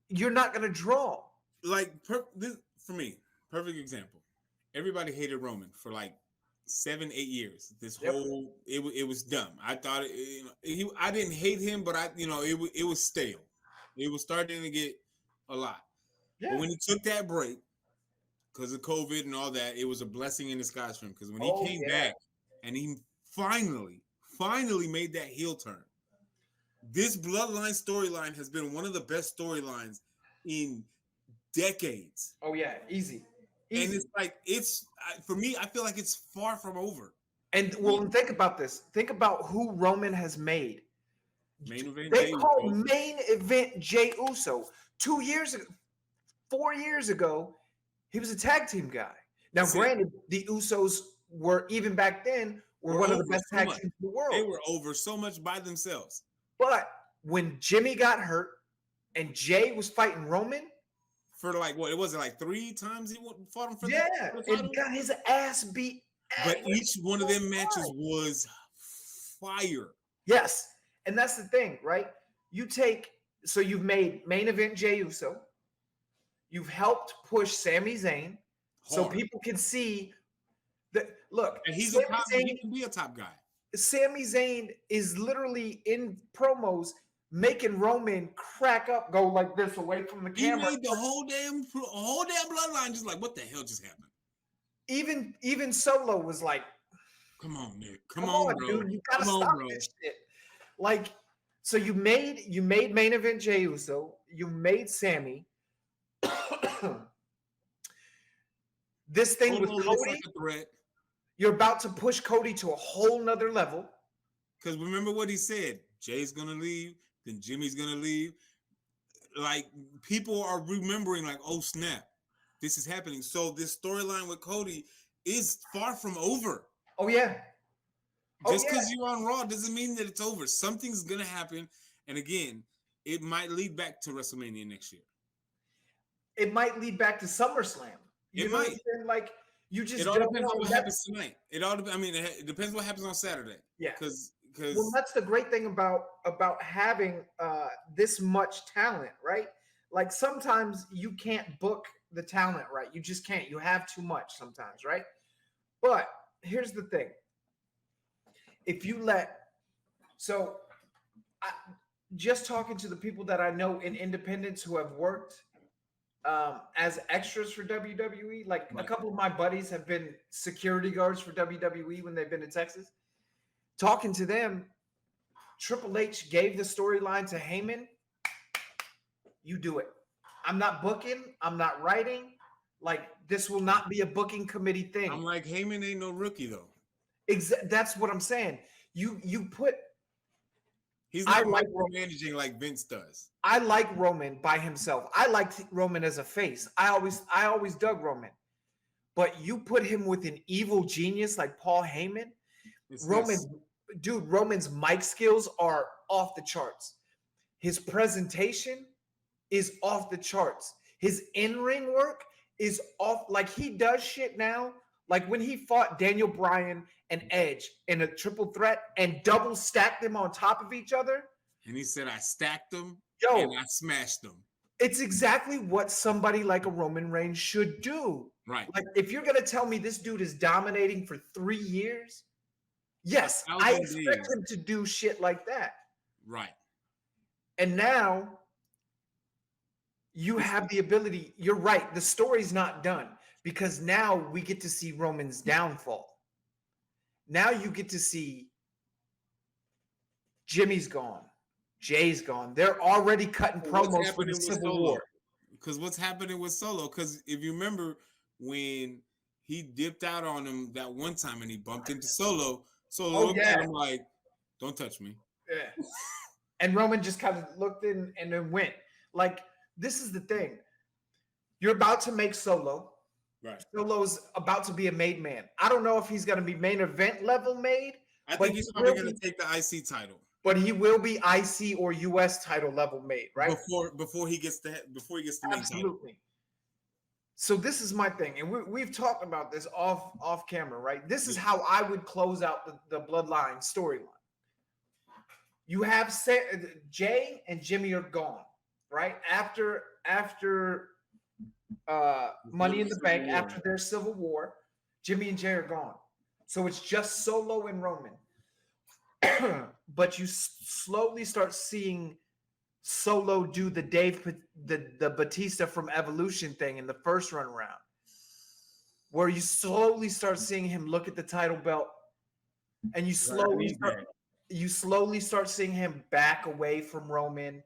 you're not going to draw. Like, for me, perfect example. Everybody hated Roman for like 7-8 years. This whole it was dumb. I thought I didn't hate him, but it was stale. It was starting to get a lot. But when he took that break because of COVID and all that, it was a blessing in disguise for him. Because when he came back and he finally made that heel turn, this Bloodline storyline has been one of the best storylines in decades. Oh yeah, easy. And it's like, for me, I feel like it's far from over. And well, think about this. Think about who Roman has made. Main event. They called main event Jey Uso 2 years ago, 4 years ago. He was a tag team guy. Now, granted, the Usos were even back then were one of the best tag teams in the world. They were over so much by themselves. But when Jimmy got hurt and Jay was fighting Roman. For like what? It wasn't like 3 times he fought him for the title? And got his ass beat. But each one of them matches was fire. Yes. And that's the thing, right? You've made main event Jey Uso. You've helped push Sami Zayn so people can see that. Look, and he can be a top guy. Sami Zayn is literally in promos making Roman crack up, go like this away from the camera. He made the whole damn bloodline just like, what the hell just happened? Even Solo was like, come on, Nick. Come on, bro. Dude. You gotta stop this shit. Like, so you made main event Jey Uso. You made Sammy. This thing with Cody. You're about to push Cody to a whole nother level. Because remember what he said. Jay's gonna leave. Then Jimmy's gonna leave. Like, people are remembering, like, oh snap, this is happening. So this storyline with Cody is far from over. Oh yeah. Just because you're on Raw doesn't mean that it's over. Something's gonna happen, and again, it might lead back to WrestleMania next year. It might lead back to SummerSlam. It might. Like, you just. It all depends on what happens tonight. It depends what happens on Saturday. Yeah. Because that's the great thing about having this much talent, right? Like, sometimes you can't book the talent right. You just can't. You have too much sometimes, right? But here's the thing. If you just talking to the people that I know in independents who have worked as extras for WWE, like a couple of my buddies have been security guards for WWE when they've been in Texas. talking to them, Triple H gave the storyline to Heyman. You do it. I'm not booking. I'm not writing. Like, this will not be a booking committee thing. I'm like, Heyman ain't no rookie though. That's what I'm saying. You put. He's not micromanaging like Vince does. I like Roman by himself. I liked Roman as a face. I always dug Roman. But you put him with an evil genius like Paul Heyman. Roman's mic skills are off the charts. His presentation is off the charts. His in-ring work is off. Like, he does shit now. Like when he fought Daniel Bryan and Edge in a triple threat and double stacked them on top of each other. And he said, I stacked them and I smashed them. It's exactly what somebody like a Roman Reigns should do. Right. Like, if you're going to tell me this dude is dominating for 3 years, yes, I expect him to do shit like that. Right. And now you have the ability. You're right. The story's not done because now we get to see Roman's downfall. Now you get to see Jimmy's gone. Jay's gone. They're already cutting promos for the Civil War. Because what's happening with Solo? Because if you remember when he dipped out on him that one time and he bumped into Solo looked at him like, don't touch me. Yeah. And Roman just kind of looked in and then went. Like, this is the thing. You're about to make Solo. Right. Solo's about to be a made man. I don't know if he's going to be main event level made. I think he's probably going to take the IC title. But he will be IC or US title level made, right? Before he gets the main Absolutely. title. So this is my thing, and we've talked about this off camera, right? This is how I would close out the Bloodline storyline. You have Jay and Jimmy are gone, right? After Money in the Bank, after their Civil War, Jimmy and Jay are gone. So it's just Solo and Roman. But you slowly start seeing Solo do the Batista from Evolution thing in the first run around, where you slowly start seeing him look at the title belt, and you slowly start seeing him back away from Roman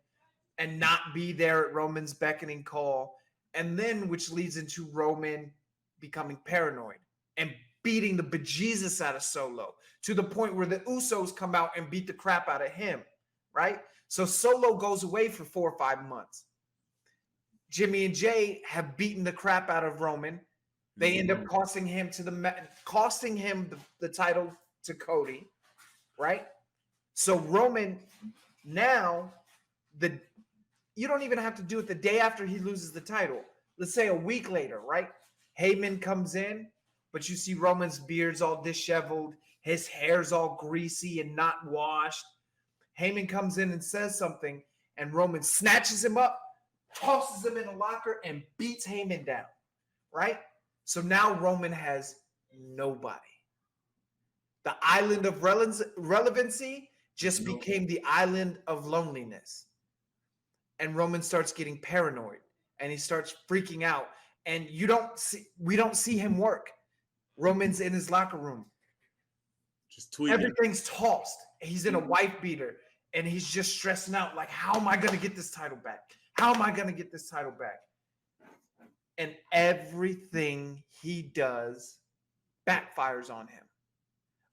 and not be there at Roman's beckoning call, and then which leads into Roman becoming paranoid and beating the bejesus out of Solo to the point where the Usos come out and beat the crap out of him, right? So Solo goes away for 4 or 5 months. Jimmy and Jay have beaten the crap out of Roman. They end up costing him the title to Cody, right? So Roman now, you don't even have to do it the day after he loses the title. Let's say a week later, right? Heyman comes in, but you see Roman's beard's all disheveled. His hair's all greasy and not washed. Heyman comes in and says something, and Roman snatches him up, tosses him in a locker, and beats Heyman down, right? So now Roman has nobody. The island of relevancy just became the island of loneliness. And Roman starts getting paranoid, and he starts freaking out. And we don't see him work. Roman's in his locker room. Just tweeting. Everything's tossed. He's in a wife beater, and he's just stressing out, like, how am I going to get this title back? How am I going to get this title back? And everything he does backfires on him.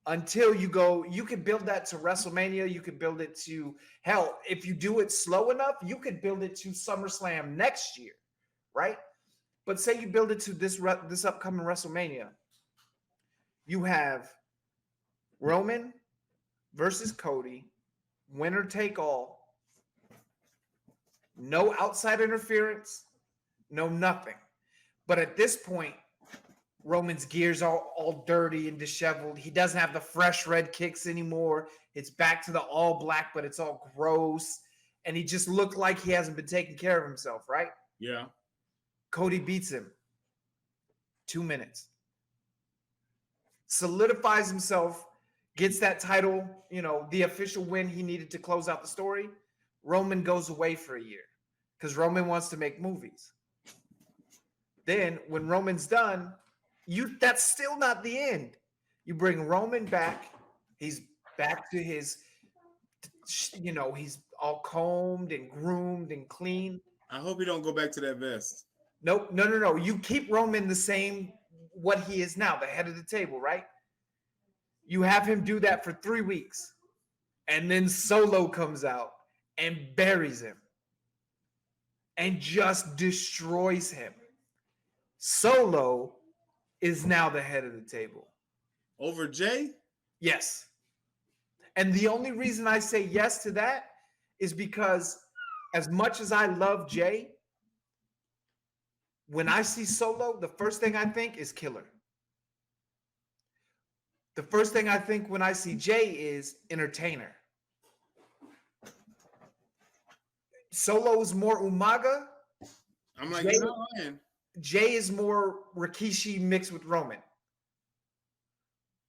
Until you could build that to WrestleMania. You could build it to, hell, if you do it slow enough, you could build it to SummerSlam next year, right? But say you build it to this upcoming WrestleMania. You have Roman versus Cody, winner take all, no outside interference, no nothing. But at this point, Roman's gears are all dirty and disheveled. He doesn't have the fresh red kicks anymore. It's back to the all black, but it's all gross. And he just looked like he hasn't been taking care of himself, right? Yeah. Cody beats him. 2 minutes. Solidifies himself, gets that title, the official win he needed to close out the story. Roman goes away for a year because Roman wants to make movies. Then when Roman's done, that's still not the end. You bring Roman back. He's back to his, he's all combed and groomed and clean. I hope he don't go back to that vest. Nope, no. You keep Roman the same what he is now, the head of the table, right? You have him do that for 3 weeks, and then Solo comes out and buries him and just destroys him. Solo is now the head of the table. Over Jay? Yes. And the only reason I say yes to that is because as much as I love Jay, when I see Solo, the first thing I think is killer. The first thing I think when I see Jay is entertainer. Solo's more Umaga. I'm like, Jay, you're not lying. Jay is more Rikishi mixed with Roman.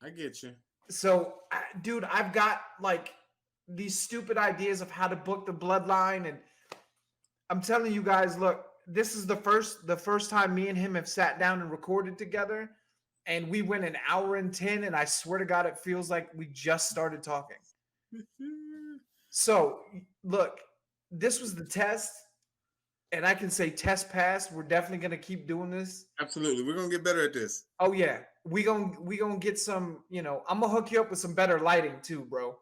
I get you. So, dude, I've got like these stupid ideas of how to book the bloodline, and I'm telling you guys, look, this is the first time me and him have sat down and recorded together, and we went an hour and 10, and I swear to God, it feels like we just started talking. So, look, this was the test, and I can say test passed. We're definitely gonna keep doing this. Absolutely, we're gonna get better at this. Oh yeah, we gonna get some. I'm gonna hook you up with some better lighting too, bro.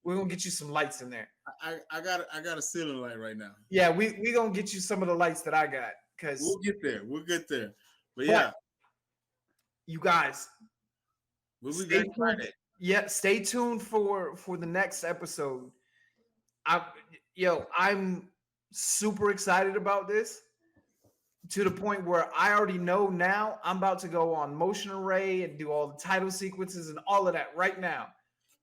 We're gonna get you some lights in there. I got a ceiling light right now. Yeah, we gonna get you some of the lights that I got, because We'll get there. We'll get there. But yeah, you guys, we'll be stay back Friday. Yeah, stay tuned for the next episode. I'm super excited about this, to the point where I already know now I'm about to go on Motion Array and do all the title sequences and all of that right now.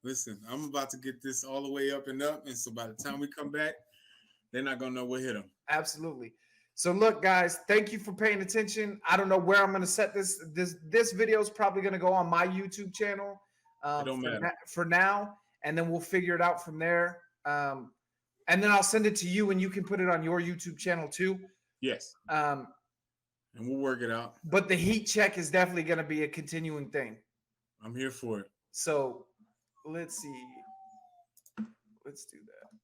Listen, I'm about to get this all the way up, and so by the time we come back, they're not gonna know what hit them. Absolutely. So look, guys, thank you for paying attention. I don't know where I'm going to set this. This video is probably going to go on my YouTube channel for now, and then we'll figure it out from there. And then I'll send it to you, and you can put it on your YouTube channel too. Yes. And we'll work it out. But the heat check is definitely going to be a continuing thing. I'm here for it. So let's see. Let's do that.